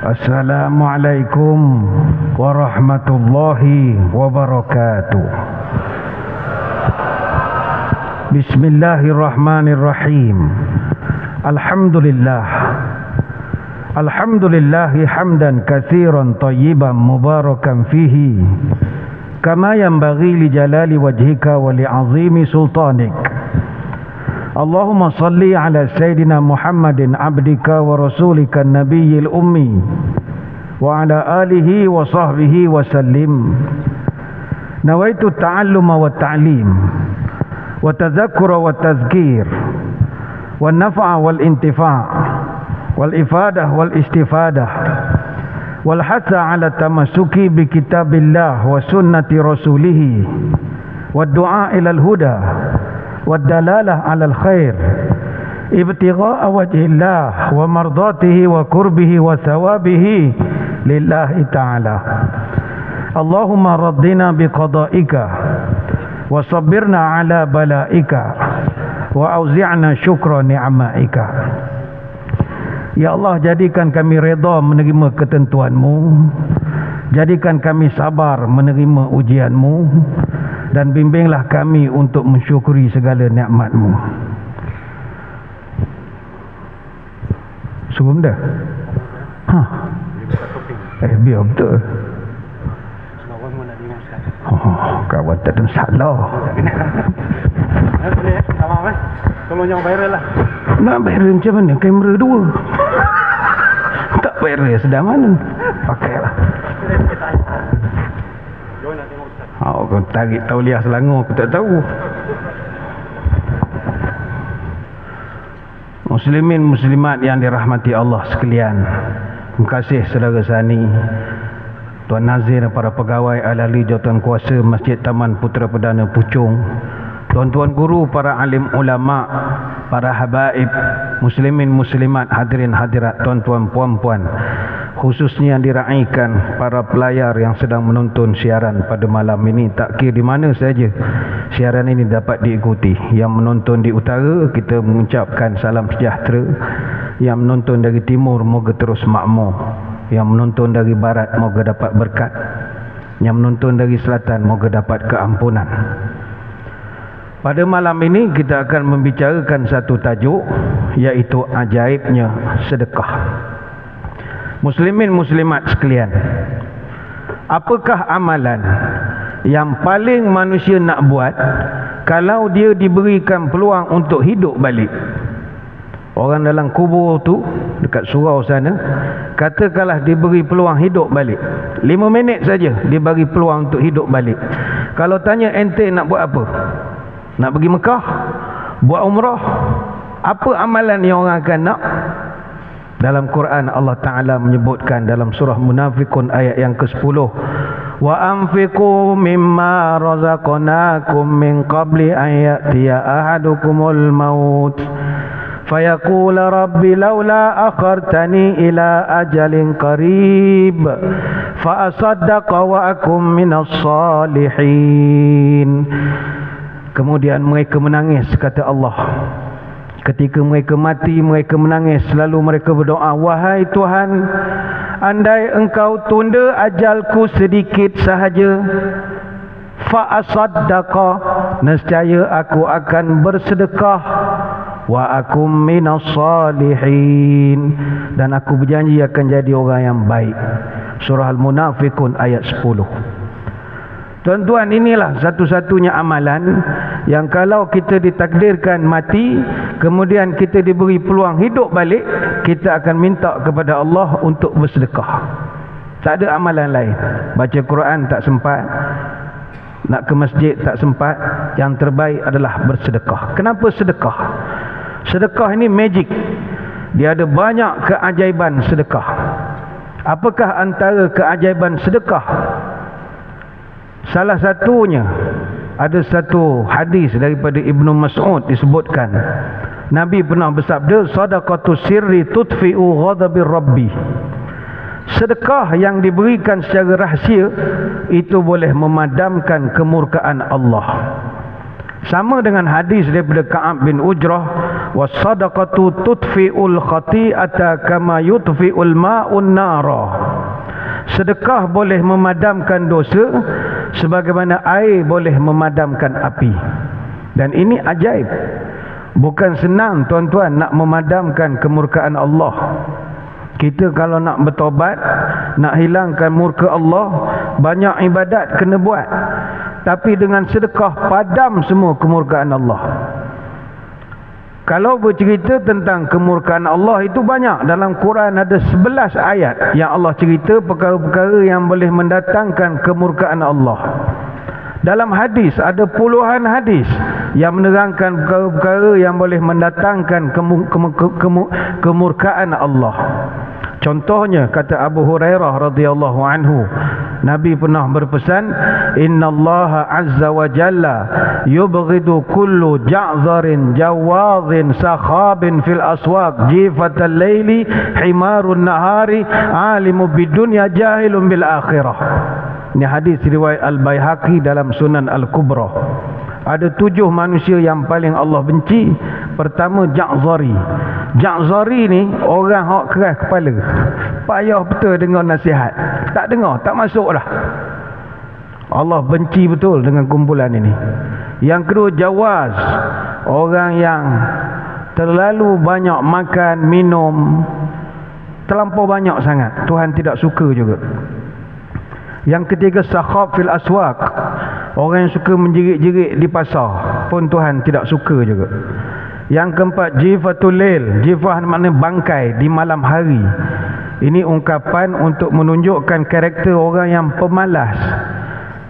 Assalamualaikum warahmatullahi wabarakatuh. Bismillahirrahmanirrahim. Alhamdulillah. Alhamdulillahi hamdan katsiran tayyiban mubarakan fihi kama yanbaghi li jalali wajhika wa li 'azimi sultanik. Allahumma salli ala Sayyidina Muhammadin abdika wa rasulika nabiyil ummi wa ala alihi wa sahbihi wa sallim. Nawaitu ta'alluma wa ta'lim wa tadhakkura wa tazkir wa naf'a wal intifa' wal ifadah wal istifadah wal hatha ala tamassuki bi kitabillah wa sunnati rasulih wa du'a ila al huda والدلالة على الخير ابتغاء وجه الله ومرضاته وقربه وثوابه لله تعالى. اللهم رضنا بقضائك وصبرنا على بلائك وأوزعنا شكر نعمائك. Ya Allah, jadikan kami redha menerima ketentuan-Mu, jadikan kami sabar menerima ujian-Mu, dan bimbinglah kami untuk mensyukuri segala nikmat-Mu. Sebelum dah? Biar betul. Kawan tak ada salah. Boleh sama mas. Tolong jangan viral lah. Nak viral macam mana? Kamera dua. Tak viral sedang mana? Pakailah. Kau tarik tauliah Selangor, aku tak tahu. Muslimin muslimat yang dirahmati Allah sekalian, terima kasih saudara Sani, Tuan Nazir dan para pegawai ahli jawatan kuasa Masjid Taman Putera Perdana Puchong, tuan-tuan guru, para alim ulama, para habaib, muslimin muslimat, hadirin hadirat, tuan-tuan puan-puan, khususnya yang diraikan para pelayar yang sedang menonton siaran pada malam ini, tak kira di mana saja siaran ini dapat diikuti. Yang menonton di utara, kita mengucapkan salam sejahtera. Yang menonton dari timur, moga terus makmur. Yang menonton dari barat, moga dapat berkat. Yang menonton dari selatan, moga dapat keampunan. Pada malam ini kita akan membicarakan satu tajuk, iaitu ajaibnya sedekah. Muslimin muslimat sekalian, apakah amalan yang paling manusia nak buat kalau dia diberikan peluang untuk hidup balik? Orang dalam kubur tu, dekat surau sana, katakanlah diberi peluang hidup balik 5 minit saja, diberi peluang untuk hidup balik. Kalau tanya ente nak buat apa? Nak pergi Mekah? Buat umrah? Apa amalan yang orang akan nak? Dalam Quran Allah Ta'ala menyebutkan dalam surah Munafikun ayat yang ke-10, wa anfiqu mimma razaqnakum min qabli an ya'tiya ahadukumul maut fayaqula rabbi laula akhartani ila ajalin qarib fa asaddaqa wa akum minas salihin. Kemudian mereka menangis, kata Allah. Ketika mereka mati, mereka menangis. Lalu mereka berdoa, wahai Tuhan, andai engkau tunda ajalku sedikit sahaja, fa asaddaqa, nescaya aku akan bersedekah, wa akum minas salihin, dan aku berjanji akan jadi orang yang baik. Surah Al-Munafikun ayat 10. Tuan-tuan, inilah satu-satunya amalan yang kalau kita ditakdirkan mati, kemudian kita diberi peluang hidup balik, kita akan minta kepada Allah untuk bersedekah. Tak ada amalan lain. Baca Quran tak sempat, nak ke masjid tak sempat. Yang terbaik adalah bersedekah. Kenapa sedekah? Sedekah ini magic. Dia ada banyak keajaiban sedekah. Apakah antara keajaiban sedekah? Salah satunya, ada satu hadis daripada Ibnu Mas'ud disebutkan, Nabi pernah bersabda, sadaqatus sirri tudfi'u ghadabir rabbi. Sedekah yang diberikan secara rahsia itu boleh memadamkan kemurkaan Allah. Sama dengan hadis daripada Ka'ab bin Ujrah, was-sadaqatu tudfi'ul khati'ata kama yudfi'ul ma'un nara. Sedekah boleh memadamkan dosa sebagaimana air boleh memadamkan api. Dan ini ajaib. Bukan senang tuan-tuan nak memadamkan kemurkaan Allah. Kita kalau nak bertobat, nak hilangkan murka Allah, banyak ibadat kena buat. Tapi dengan sedekah padam semua kemurkaan Allah. Kalau bercerita tentang kemurkaan Allah itu banyak. Dalam Quran ada 11 ayat yang Allah cerita perkara-perkara yang boleh mendatangkan kemurkaan Allah. Dalam hadis ada puluhan hadis yang menerangkan perkara-perkara yang boleh mendatangkan kemurkaan Allah. Contohnya kata Abu Hurairah radhiyallahu anhu, Nabi pernah berpesan, innallaha azza wa jalla yubghidu kullu ja'zarin jawadhin sakhabin fil aswaq jifatal layli himarun nahari alimu bidunya jahilun bil akhirah. Ini hadis riwayat Al-Baihaqi dalam Sunan Al-Kubra. Ada 7 manusia yang paling Allah benci. Pertama, Ja'zari. Ja'zari ni orang hak keras kepala, payah betul dengar nasihat, tak dengar, tak masuk dah. Allah benci betul dengan kumpulan ini. Yang kedua, Jawaz, orang yang terlalu banyak makan, minum, terlampau banyak sangat, Tuhan tidak suka juga. Yang ketiga, sakhab fil aswaq, orang yang suka menjerit-jerit di pasar, pun Tuhan tidak suka juga. Yang keempat, jifatul lail, jifah maknanya bangkai di malam hari. Ini ungkapan untuk menunjukkan karakter orang yang pemalas,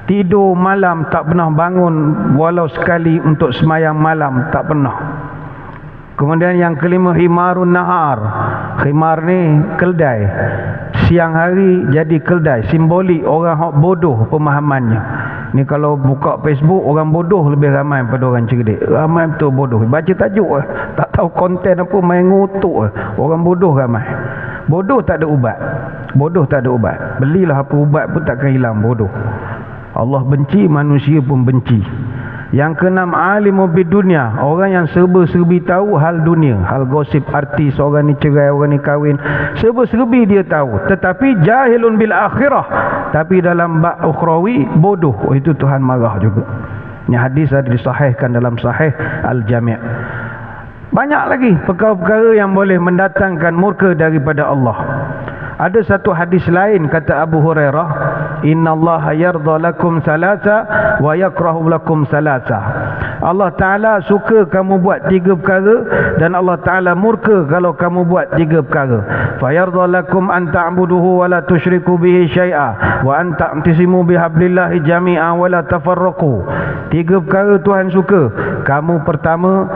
tidur malam tak pernah bangun walau sekali untuk semayang malam, tak pernah. Kemudian yang kelima, himarun nahar. Himar ni keldai, siang hari jadi keldai, simbolik orang hak bodoh pemahamannya. Ni kalau buka Facebook, orang bodoh lebih ramai daripada orang cerdik. Ramai betul bodoh, baca tajuk tak tahu konten apa, main ngutuk. Orang bodoh ramai. Bodoh tak ada ubat. Bodoh tak ada ubat. Belilah apa ubat pun takkan hilang bodoh. Allah benci, manusia pun benci. Yang keenam, alimu bidunya, orang yang serba-serbi tahu hal dunia, hal gosip, artis, orang ni cerai, orang ni kahwin, serba-serbi dia tahu, tetapi jahilun bil akhirah, tapi dalam bab ukhrawi bodoh. Itu Tuhan marah juga. Ini hadis ada disahihkan dalam Sahih Al-Jami'. Banyak lagi perkara-perkara yang boleh mendatangkan murka daripada Allah. Ada satu hadis lain kata Abu Hurairah, innallaha yardha lakum salasa wa yakrahu lakum salasa. Allah Ta'ala suka kamu buat 3 perkara dan Allah Ta'ala murka kalau kamu buat 3 perkara. Fayardha lakum an ta'buduhu wa la tusyriku bihi syai'a wa an ta'tasimu bihablillahi jami'an wa la tafarraqu. 3 perkara Tuhan suka. Kamu pertama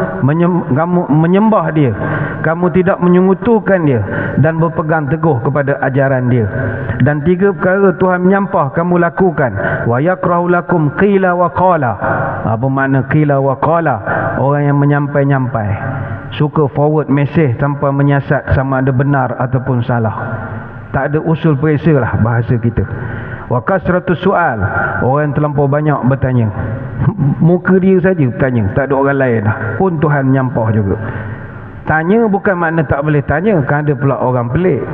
kamu menyembah dia, kamu tidak menyekutukan dia dan berpegang teguh kepada ajaran dia. Dan 3 perkara Tuhan menyampah kamu lakukan. Wa yakrahu lakum qila wa qala. Apa makna qila wa qala? Orang yang menyampai-nyampai, suka forward message tanpa menyiasat sama ada benar ataupun salah. Tak ada usul periksa lah bahasa kita. Wa kasratus soal, orang yang terlampau banyak bertanya. Muka dia saja bertanya, tak ada orang lain dah, pun Tuhan menyampah juga. Tanya bukan makna tak boleh tanya. Kan ada pula orang pelik,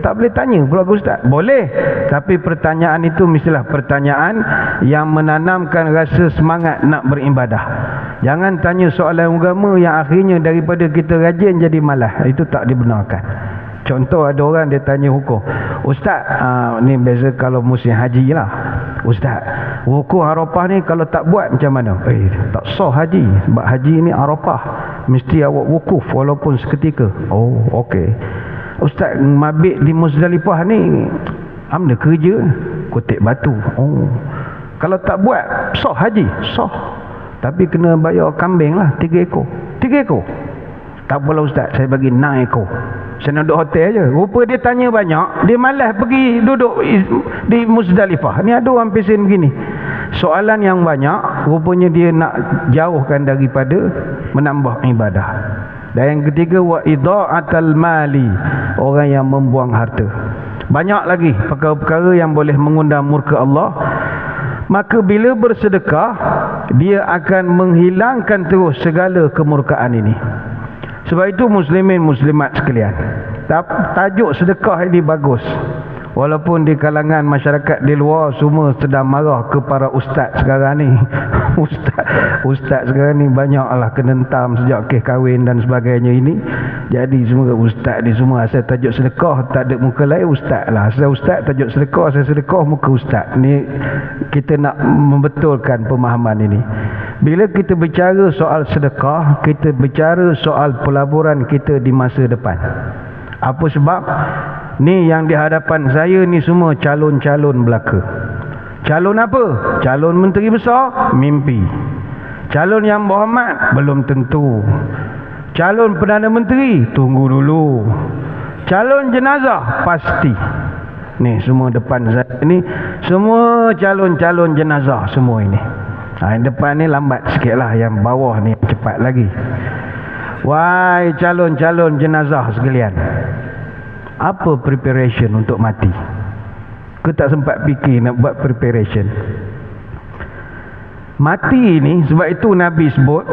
tak boleh tanya pula Ustaz. Boleh, tapi pertanyaan itu mestilah pertanyaan yang menanamkan rasa semangat nak beribadah. Jangan tanya soalan agama yang akhirnya daripada kita rajin jadi malas. Itu tak dibenarkan. Contoh, ada orang dia tanya hukum, Ustaz, ni beza kalau musim haji lah, Ustaz, wukuf Arafah ni kalau tak buat macam mana? Tak sah haji, sebab haji ni Arafah mesti awak wukuf walaupun seketika. Oh, okey. Ustaz, mabit di Muzdalifah ni amna kerja, kutip batu. Oh, kalau tak buat sah haji? Sah, tapi kena bayar kambing lah 3 ekor. 3 ekor? Tak apalah Ustaz, saya bagi 6 ekor. Saya nak duduk hotel je. Rupa dia tanya banyak, dia malas pergi duduk di Muzdalifah. Ni ada orang pesen begini, soalan yang banyak, rupanya dia nak jauhkan daripada menambah ibadah. Dan yang ketiga, wa idha'atal mali, orang yang membuang harta. Banyak lagi perkara-perkara yang boleh mengundang murka Allah. Maka bila bersedekah, dia akan menghilangkan terus segala kemurkaan ini. Sebab itu muslimin muslimat sekalian, tajuk sedekah ini bagus. Walaupun di kalangan masyarakat di luar semua sedang marah ke para ustaz sekarang ni. Ustaz sekarang ni banyaklah kena hentam sejak kes kahwin dan sebagainya ini. Jadi semua ustaz ni semua asal tajuk sedekah tak ada muka lain ustaz lah. Asal ustaz tajuk sedekah, asal sedekah muka ustaz. Ni kita nak membetulkan pemahaman ini. Bila kita bicara soal sedekah, kita bicara soal pelaburan kita di masa depan. Apa sebab? Ni yang di hadapan saya ni semua calon-calon belaka. Calon apa? Calon menteri besar? Mimpi. Calon yang berhormat? Belum tentu. Calon Perdana Menteri? Tunggu dulu. Calon jenazah? Pasti. Ni semua depan saya ni, semua calon-calon jenazah semua ini. Yang depan ni lambat sikit lah, yang bawah ni cepat lagi. Wahai calon-calon jenazah sekalian, apa preparation untuk mati? Aku tak sempat fikir nak buat preparation. Mati ni, sebab itu Nabi sebut,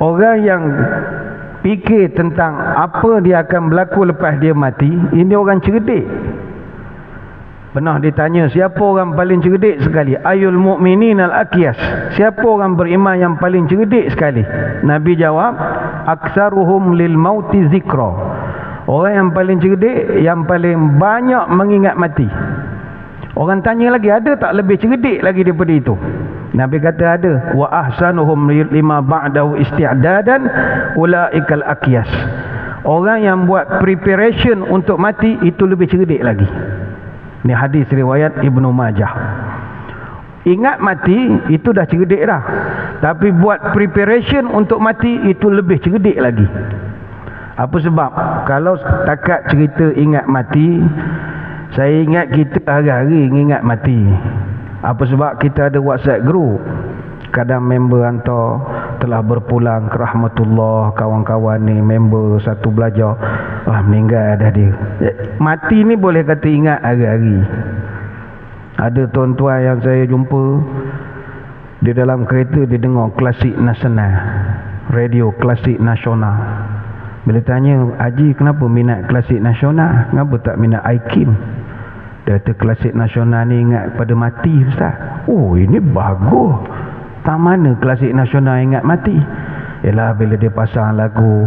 orang yang fikir tentang apa dia akan berlaku lepas dia mati, ini orang cerdik. Pernah ditanya, siapa orang paling cerdik sekali? Ayul mu'minin al-aqyas. Siapa orang beriman yang paling cerdik sekali? Nabi jawab, aksaruhum lil mauti zikra. Orang yang paling cerdik, yang paling banyak mengingat mati. Orang tanya lagi, ada tak lebih cerdik lagi daripada itu? Nabi kata ada. Wa ahsanuhum lima ba'dahu isti'dadan ulaikal aqyas. Orang yang buat preparation untuk mati itu lebih cerdik lagi. Ini hadis riwayat Ibnu Majah. Ingat mati itu dah cerdik dah, tapi buat preparation untuk mati itu lebih cerdik lagi. Apa sebab? Kalau takat cerita ingat mati, saya ingat kita hari-hari ingat mati. Apa sebab? Kita ada WhatsApp group. Kadang member hantar telah berpulang ke rahmatullah, kawan-kawan ni member satu belajar, meninggal dah dia. Mati ni boleh kata ingat hari-hari. Ada tuan-tuan yang saya jumpa, di dalam kereta dia dengar klasik nasional, radio klasik nasional. Bila tanya, Haji kenapa minat klasik nasional? Kenapa tak minat Aikim? Dia kata klasik nasional ni ingat pada mati Ustaz. Oh, ini bagus. Tak mana klasik nasional ingat mati? Yalah, bila dia pasang lagu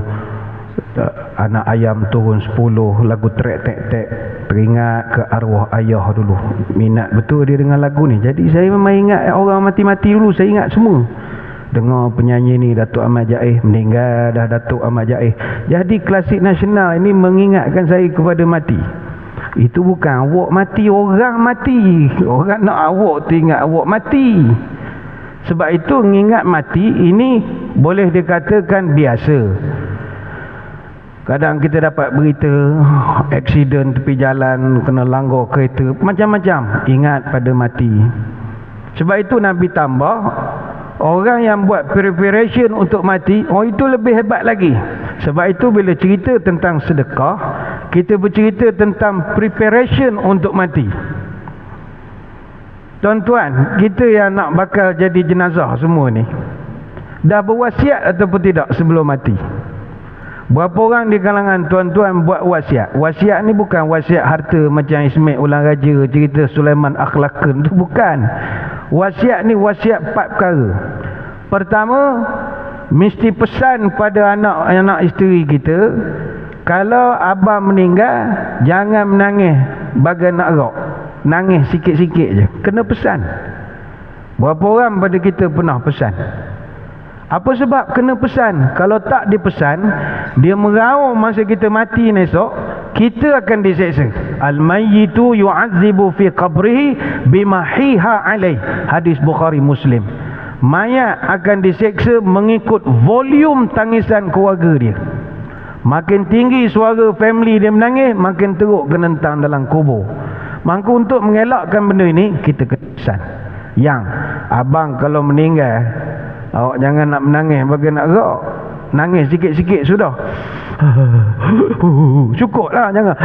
Anak Ayam Turun 10, lagu trek-tek-tek, teringat ke arwah ayah dulu. Minat betul dia dengan lagu ni. Jadi saya memang ingat orang mati-mati dulu, saya ingat semua. Dengar penyanyi ni, Datuk Ahmad Jaih, meninggal dah Datuk Ahmad Jaih. Jadi klasik nasional ini mengingatkan saya kepada mati. Itu bukan awak mati, orang mati. Orang nak awak tu ingat awak mati. Sebab itu mengingat mati ini boleh dikatakan biasa. Kadang kita dapat berita aksiden tepi jalan, kena langgar kereta, macam-macam, ingat pada mati. Sebab itu Nabi tambah, orang yang buat preparation untuk mati, itu lebih hebat lagi. Sebab itu bila cerita tentang sedekah, kita bercerita tentang preparation untuk mati. Tuan-tuan, kita yang nak bakal jadi jenazah semua ni, dah berwasiat ataupun tidak sebelum mati? Berapa orang di kalangan tuan-tuan buat wasiat? Wasiat ni bukan wasiat harta macam Ismail Ulang Raja, cerita Sulaiman Akhlaqan, tu bukan. Wasiat ni wasiat 4 perkara. Pertama, mesti pesan pada anak isteri kita, kalau abang meninggal, jangan menangis bagai nak rok. Nangis sikit-sikit je. Kena pesan. Berapa orang pada kita pernah pesan? Apa sebab kena pesan? Kalau tak dipesan, dia meraung masa kita mati esok, kita akan diseksa. Al-mayyitu yu'adzibu fi qabrihi bimahiha alaih. Hadis Bukhari Muslim. Mayat akan diseksa mengikut volume tangisan keluarga dia. Makin tinggi suara family dia menangis, makin teruk genentang dalam kubur. Maka untuk mengelakkan benda ini, kita kena pesan. Yang abang kalau meninggal, awak jangan nak menangis bagi nak gerak. Nangis sikit-sikit sudah. Cukuplah, jangan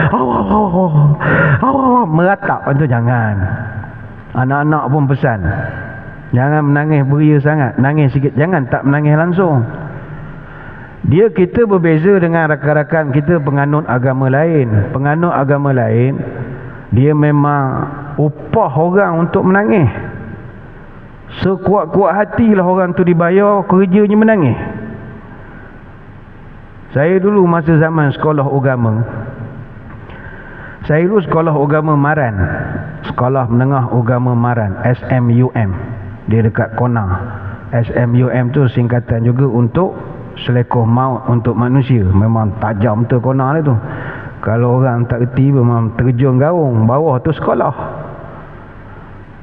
meratap itu jangan. Anak-anak pun pesan, jangan menangis beria sangat, nangis sikit, jangan tak menangis langsung. Dia kita berbeza dengan rakan-rakan kita penganut agama lain. Penganut agama lain, dia memang upah orang untuk menangis. Sekuat-kuat hatilah orang tu dibayar, kerjanya menangis. Saya dulu masa zaman sekolah agama, saya dulu sekolah agama Maran, Sekolah Menengah Agama Maran, SMUM. Dia dekat Kona. SMUM tu singkatan juga untuk selekoh maut untuk manusia. Memang tajam betul Kona tu. Kalau orang tak reti memang terjun gaung. Bawah tu sekolah.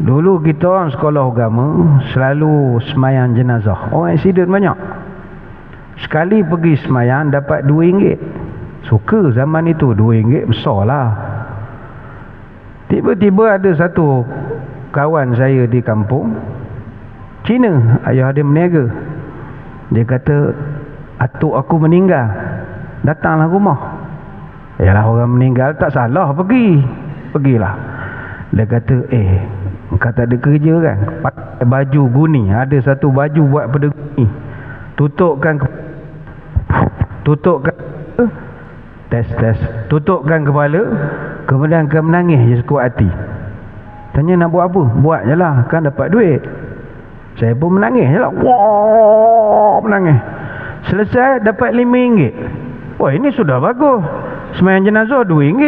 Dulu kita orang sekolah agama selalu semayang jenazah. Orang aksiden banyak. Sekali pergi semayang dapat RM2. Suka zaman itu RM2 besar lah. Tiba-tiba ada satu kawan saya di kampung Cina, ayah dia meniaga. Dia kata, atuk aku meninggal, datanglah rumah. Yalah, orang meninggal tak salah Pergilah. Dia kata, kau tak ada kerja kan? Pakai baju guni. Ada satu baju buat pada guni. Tutupkan tutupkan kepala, kemudian kau menangis je sekuat hati. Tanya nak buat apa? Buat je lah, kan dapat duit. Saya pun menangis je lah. Wah, menangis. Selesai dapat RM5. Wah, ini sudah bagus. Semayang jenazah RM2.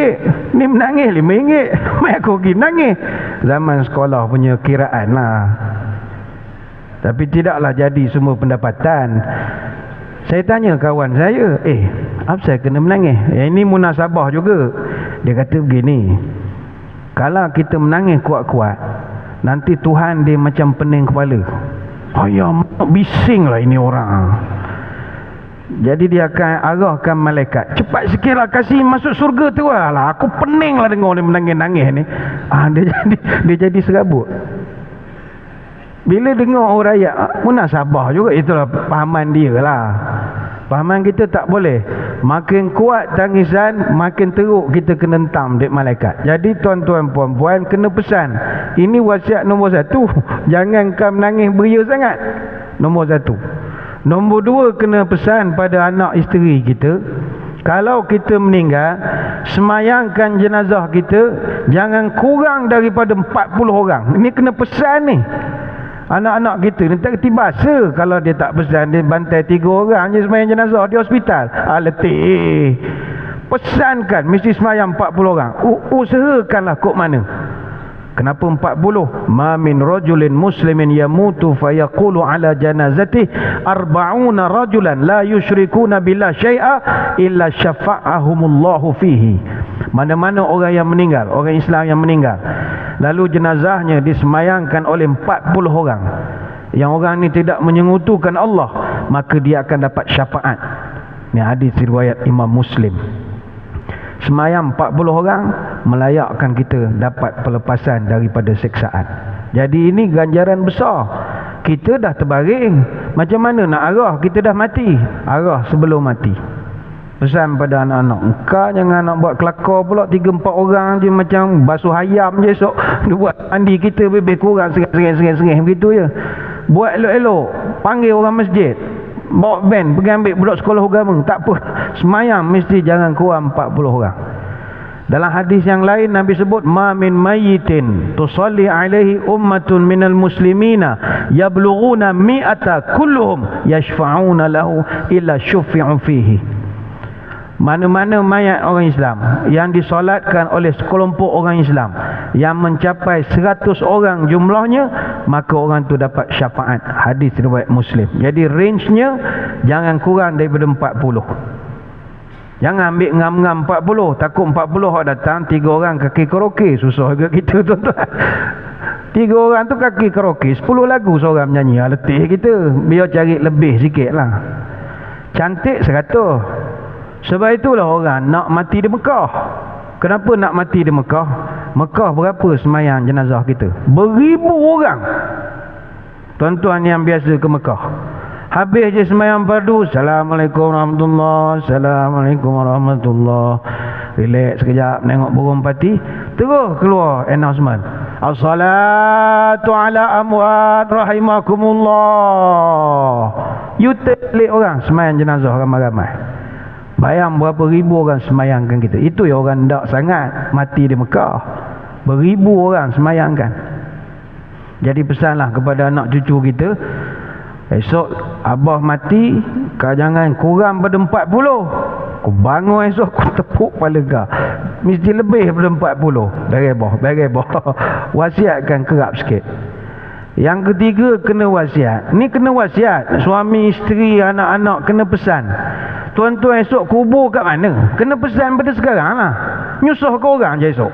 Ni menangis RM5. Mai aku pergi menangis. Zaman sekolah punya kiraan lah. Tapi tidaklah jadi semua pendapatan. Saya tanya kawan saya, apa saya kena menangis? Ini munasabah juga. Dia kata begini, kalau kita menangis kuat-kuat, nanti Tuhan dia macam pening kepala. Ayam, bising lah ini orang. Jadi dia akan arahkan malaikat, cepat sikitlah kasih masuk surga tu lah. Aku pening lah dengar dia menangis-nangis ni. Dia jadi serabut. Bila dengar orang rakyat, munasabah juga. Itulah pahaman dia lah. Pahaman kita tak boleh. Makin kuat tangisan, makin teruk kita kena hentam dek malaikat. Jadi tuan-tuan puan-puan kena pesan. Ini wasiat nombor 1. Jangan kau menangis beria sangat. Nombor 1. Nombor 2, kena pesan pada anak isteri kita. Kalau kita meninggal, semayangkan jenazah kita jangan kurang daripada 40 orang. Ini kena pesan ni. Anak-anak kita ni tak kerti bahasa. Kalau dia tak pesan, dia bantai 3 orang je semayang jenazah di hospital. Letih. Pesankan mesti semayang 40 orang. Usahakanlah kok mana. Kenapa 40? Ma min rajulin muslimin yamutu fayaqulu ala janazati 40 rajulan la yusyrikuna billah syai'a illa syafa'ahumullahu fihi. Mana-mana orang yang meninggal, orang Islam yang meninggal, lalu jenazahnya disemayangkan oleh 40 orang, yang orang ni tidak menyengutukan Allah, maka dia akan dapat syafaat. Ni hadis riwayat Imam Muslim. Semayang 40 orang melayakkan kita dapat pelepasan daripada siksaan. Jadi ini ganjaran besar. Kita dah terbaring, macam mana nak arah? Kita dah mati. Arah sebelum mati. Pesan pada anak-anak, engkau jangan nak buat kelakar pula 3-4 orang je macam basuh ayam je esok. Dia buat mandi kita lebih kurang sengih begitu je. Buat elok-elok, panggil orang masjid, bawa van pergi ambil budak sekolah agama. Tak apa, semayang mesti jangan kurang 40 orang. Dalam hadis yang lain Nabi sebut, ma min mayyitin tusalli alaihi ummatun minal muslimina yablughuna mi'ata kulluhum yashfa'una lahu illa syufi'u fihi. Mana-mana mayat orang Islam yang disolatkan oleh sekelompok orang Islam yang mencapai 100 orang jumlahnya, maka orang tu dapat syafaat. Hadis riwayat Muslim. Jadi range-nya jangan kurang daripada 40. Jangan ambil ngam-ngam 40. Takut 40 orang datang, 3 orang kaki karaoke. Susah juga kita tuan-tuan. 3 orang tu kaki karaoke, 10 lagu seorang menyanyi. Letih kita. Biar cari lebih sikit lah. Cantik 100. Sebab itulah orang nak mati di Mekah. Kenapa nak mati di Mekah? Mekah berapa semayang jenazah kita? Beribu orang. Tuan-tuan yang biasa ke Mekah, habis je semayang fardu, Assalamualaikum warahmatullahi, Assalamualaikum warahmatullahi, relax sekejap, nengok burung pati, terus keluar announcement, as-salatu ala amwat rahimakumullah. You telik orang semayang jenazah ramai-ramai. Bayang berapa ribu orang semayangkan kita. Itu yang orang tak sangat mati di Mekah. Beribu orang semayangkan. Jadi pesanlah kepada anak cucu kita, esok abah mati, kau jangan kurang pada 40. Kau bangun esok, kau tepuk kepala kau, mesti lebih daripada 40. Berebah. Wasiatkan kerap sikit. Yang ketiga, kena wasiat. Ni kena wasiat. Suami, isteri, anak-anak kena pesan. Tuan-tuan esok kubur kat mana? Kena pesan pada sekarang lah. Nyusah ke orang je esok.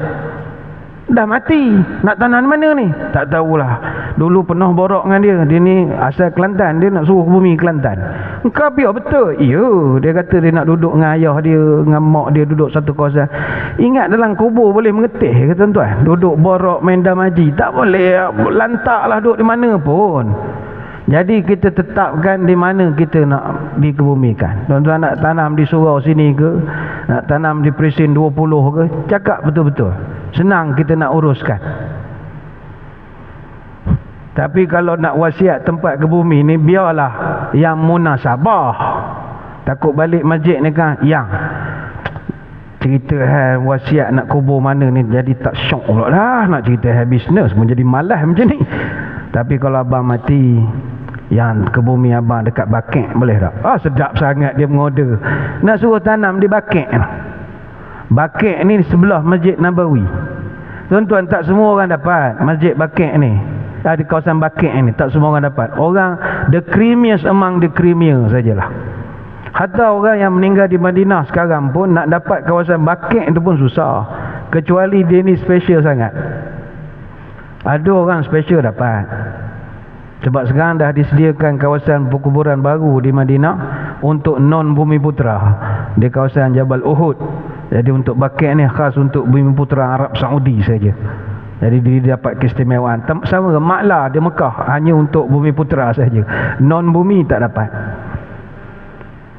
Dah mati, nak tanam mana ni? Tak tahulah. Dulu pernah borak dengan dia. Dia ni asal Kelantan, dia nak suruh ke bumi Kelantan. Engkau biar betul. Ya, dia kata dia nak duduk dengan ayah dia, dengan mak dia, duduk satu kawasan. Ingat dalam kubur boleh mengetih ke tuan-tuan? Duduk borak main damaji, tak boleh. Lantaklah duduk di mana pun. Jadi kita tetapkan di mana kita nak dikebumikan. Tuan-tuan nak tanam di surau sini ke, nak tanam di Presin 20 ke, cakap betul-betul. Senang kita nak uruskan. Tapi kalau nak wasiat tempat ke bumi ni, biarlah yang munasabah. Takut balik masjid ni kan, yang cerita wasiat nak kubur mana ni jadi tak syok pula lah. Nak cerita bisnes pun jadi malas macam ni. Tapi kalau abang mati, yang ke bumi abang dekat Bakek boleh tak? Sedap sangat dia mengorder. Nak suruh tanam di Bakek. Bakek ni sebelah Masjid Nabawi. Tuan-tuan, tak semua orang dapat Masjid Bakek ni. Di kawasan Bakek ni tak semua orang dapat. Orang the creamiest among the creamier sajalah. Hatta orang yang meninggal di Madinah sekarang pun nak dapat kawasan Bakek itu pun susah. Kecuali dia ni special sangat. Ada orang special dapat. Sebab sekarang dah disediakan kawasan perkuburan baru di Madinah untuk non-bumi putera di kawasan Jabal Uhud. Jadi untuk Bakek ni khas untuk bumi putera Arab Saudi saja. Jadi dia dapat keistimewaan. Sama Maklah di Mekah hanya untuk bumi putera saja. Non-bumi tak dapat.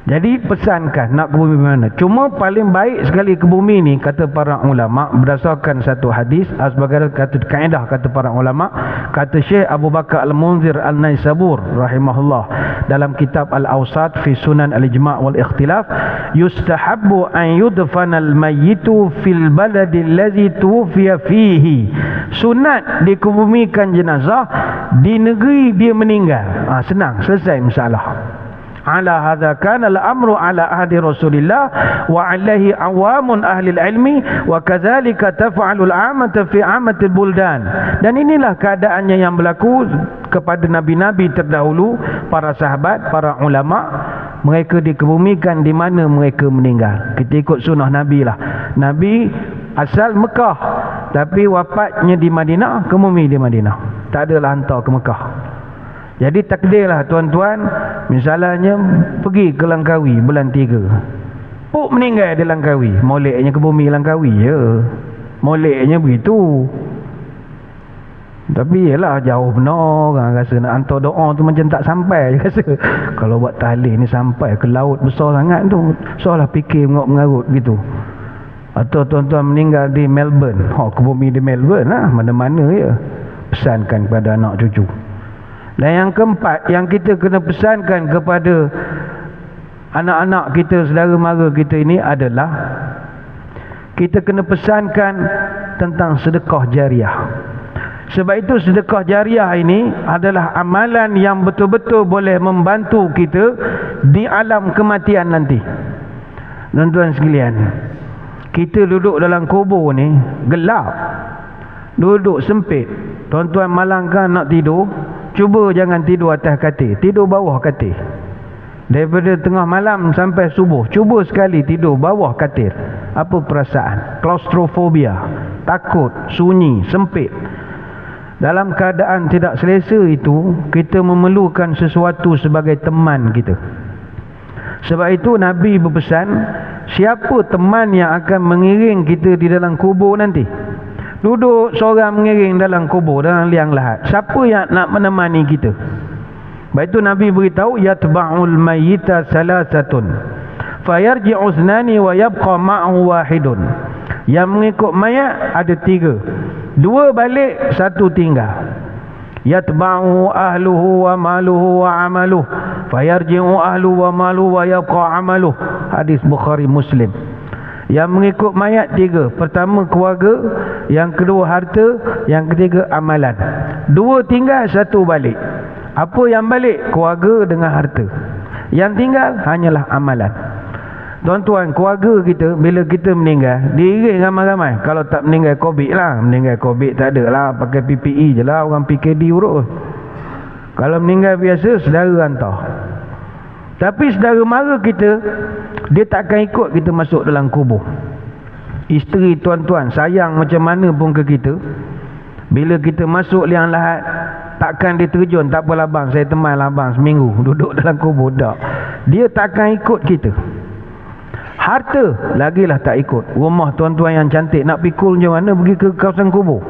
Jadi pesankan nak ke bumi mana. Cuma paling baik sekali ke bumi ni, kata para ulama, berdasarkan satu hadis, sebagai kata kaedah kata para ulama, kata Syekh Abu Bakar Al-Munzir Al-Naisabur rahimahullah dalam kitab Al-Awsat fi Sunan Al-Ijma' wal Ikhtilaf, yustahabbu an yudfana al-mayyitu fil baladi allazi tuwfiya fihi. Sunat dikebumikan jenazah di negeri dia meninggal. Senang, selesai masalah. Ala hadza kana al-amru ala ahdi Rasulillah wa alaihi awamun ahli ilmi wa kadzalika taf'alul 'amatu fi 'amatil buldan. Dan inilah keadaannya yang berlaku kepada nabi-nabi terdahulu, para sahabat, para ulama, mereka dikebumikan di mana mereka meninggal. Kita ikut sunnah Nabi lah. Nabi asal Mekah tapi wafatnya di Madinah, kebumi di Madinah. Tak adalah hantar ke Mekah. Jadi takdirlah tuan-tuan, misalnya pergi ke Langkawi bulan 3. Puk meninggal di Langkawi, moleknya ke bumi Langkawi je. Moleknya begitu. Tapi yelah jauh benar, orang rasa nak hantar doa tu macam tak sampai je rasa. Kalau buat tahlil ni sampai ke laut besar sangat tu, soalah fikir mengarut gitu. Atau tuan-tuan meninggal di Melbourne, ke bumi di Melbourne lah, mana-mana ya. Pesankan kepada anak cucu. Dan yang keempat, yang kita kena pesankan kepada anak-anak kita, saudara mara kita ini adalah kita kena pesankan tentang sedekah jariah. Sebab itu sedekah jariah ini adalah amalan yang betul-betul boleh membantu kita di alam kematian nanti. Tuan-tuan sekalian, kita duduk dalam kubur ni gelap, duduk sempit. Tuan-tuan malam kan nak tidur, cuba jangan tidur atas katil, tidur bawah katil. Daripada tengah malam sampai subuh, cuba sekali tidur bawah katil. Apa perasaan? Klaustrofobia, takut, sunyi, sempit. Dalam keadaan tidak selesa itu, kita memerlukan sesuatu sebagai teman kita. Sebab itu Nabi berpesan, siapa teman yang akan mengiring kita di dalam kubur nanti? Duduk seorang mengiring dalam kubur, dalam liang lahat. Siapa yang nak menemani kita? Baik itu Nabi beritahu, yatba'ul mayyita salasatun fayarji'u ithnani wa yabqa ma'ahu wahidun. Yang mengikut mayat ada 3, 2 balik, 1 tinggal. Yatba'u ahluhu wa maluhu wa amaluhu fayarji'u ahluhu wa maluhu wa yabqa amaluhu. Hadis Bukhari Muslim. Yang mengikut mayat 3, pertama keluarga, yang kedua harta, yang ketiga amalan. 2 tinggal, 1 balik. Apa yang balik? Keluarga dengan harta. Yang tinggal hanyalah amalan. Tuan-tuan, keluarga kita bila kita meninggal diiring ramai-ramai. Kalau tak meninggal COVID lah, meninggal COVID tak ada lah, pakai PPE je lah, orang PKD urut. Kalau meninggal biasa, saudara hantar. Tapi saudara mara kita, dia takkan ikut kita masuk dalam kubur. Isteri tuan-tuan sayang macam mana pun ke kita, bila kita masuk liang lahat, takkan dia terjun, tak apalah bang, saya teman lah bang seminggu duduk dalam kubur. Tak, dia takkan ikut kita. Harta lagilah tak ikut. Rumah tuan-tuan yang cantik nak pikul macam mana pergi ke kawasan kubur.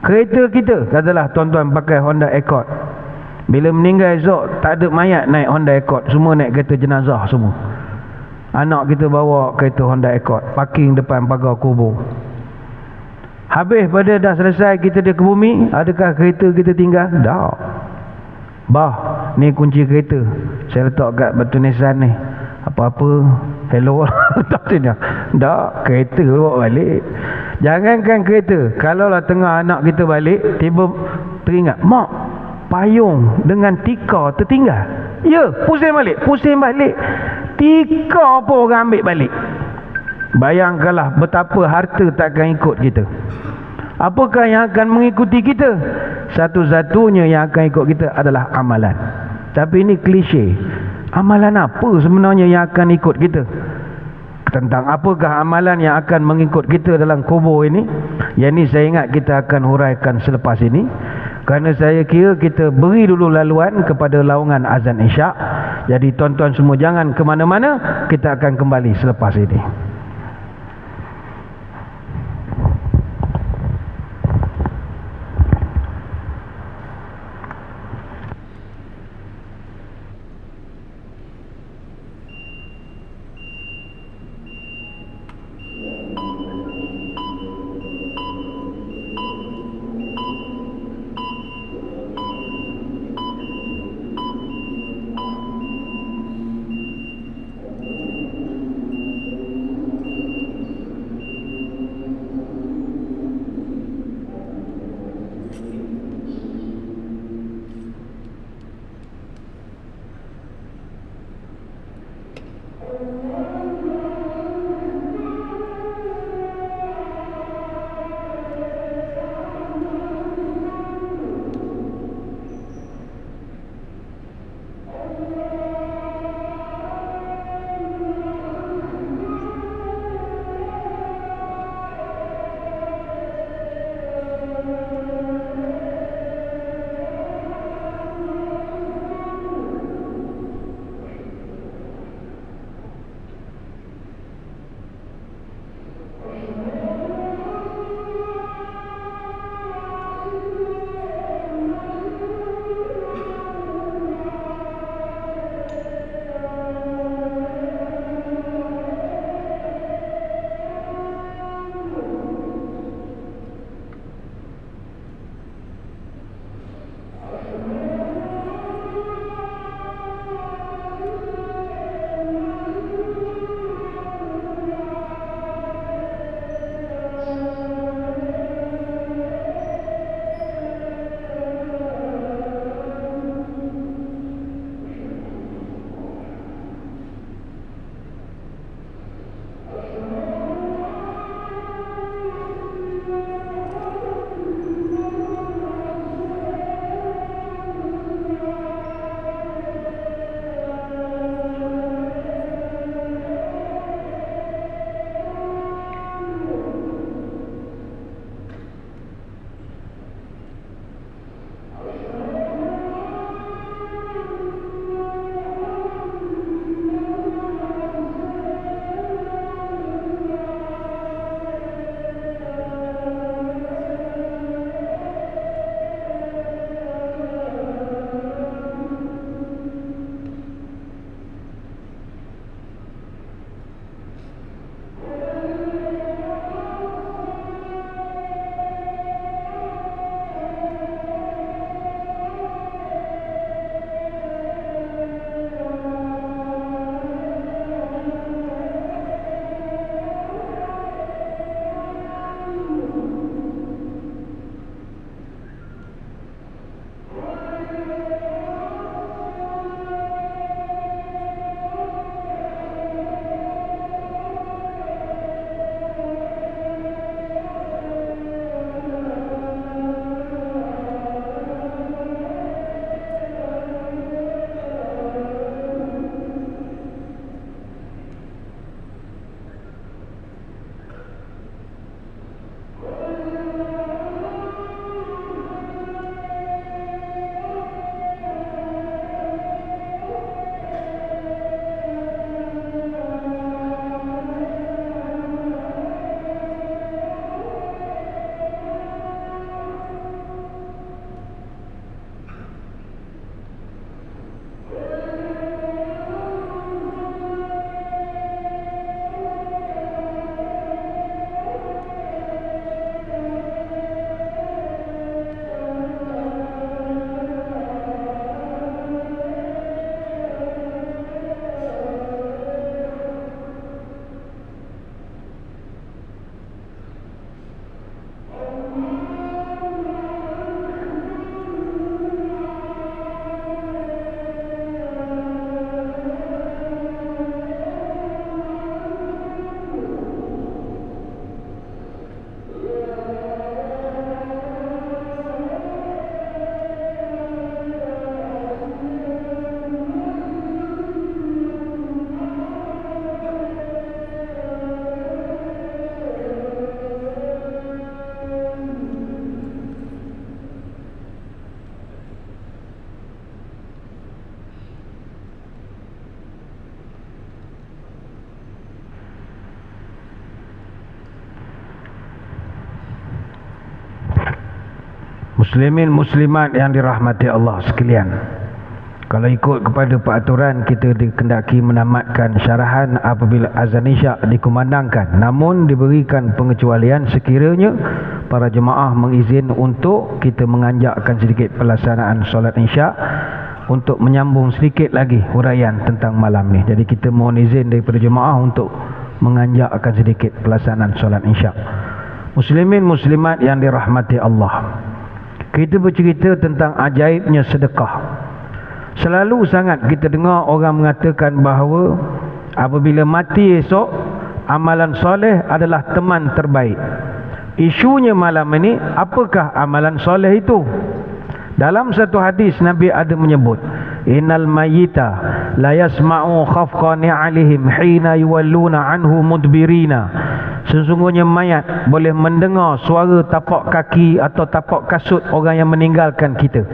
Kereta kita, katalah tuan-tuan pakai Honda Accord, bila meninggal esok tak ada mayat naik Honda Accord, semua naik kereta jenazah semua. Anak kita bawa kereta Honda Accord, parking depan pagar kubur. Habis pada dah selesai kita dia ke bumi, adakah kereta kita tinggal? Tak. Bah, ni kunci kereta, saya letak kat batu nisan ni, apa-apa hello tak sini. Tak, kereta bawa balik. Jangankan kereta, kalaulah tengah anak kita balik, tiba teringat, mak, payung dengan tikar tertinggal. Ya, pusing balik. Tikar pun orang ambil balik. Bayangkanlah betapa harta takkan ikut kita. Apakah yang akan mengikuti kita? Satu-satunya yang akan ikut kita adalah amalan. Tapi ini klise. Amalan apa sebenarnya yang akan ikut kita? Tentang apakah amalan yang akan mengikut kita dalam kubur ini? Yang ini saya ingat kita akan huraikan selepas ini. Kerana saya kira kita beri dulu laluan kepada laungan azan Isyak. Jadi tuan-tuan semua jangan ke mana-mana. Kita akan kembali selepas ini. Muslimin muslimat yang dirahmati Allah sekalian, kalau ikut kepada peraturan, kita dikendaki menamatkan syarahan apabila azan isyak dikumandangkan. Namun diberikan pengecualian sekiranya para jemaah mengizin untuk kita menganjakkan sedikit pelaksanaan solat isyak untuk menyambung sedikit lagi huraian tentang malam ni. Jadi kita mohon izin daripada jemaah untuk menganjakkan sedikit pelaksanaan solat isyak. Muslimin muslimat yang dirahmati Allah, kita bercerita tentang ajaibnya sedekah. Selalu sangat kita dengar orang mengatakan bahawa apabila mati esok, amalan soleh adalah teman terbaik. Isunya malam ini, apakah amalan soleh itu? Dalam satu hadis Nabi ada menyebut, innal mayyita la yasma'u khafqa ni'alihim hina yuwalluna anhu mudbirina. Sesungguhnya mayat boleh mendengar suara tapak kaki atau tapak kasut orang yang meninggalkan kita.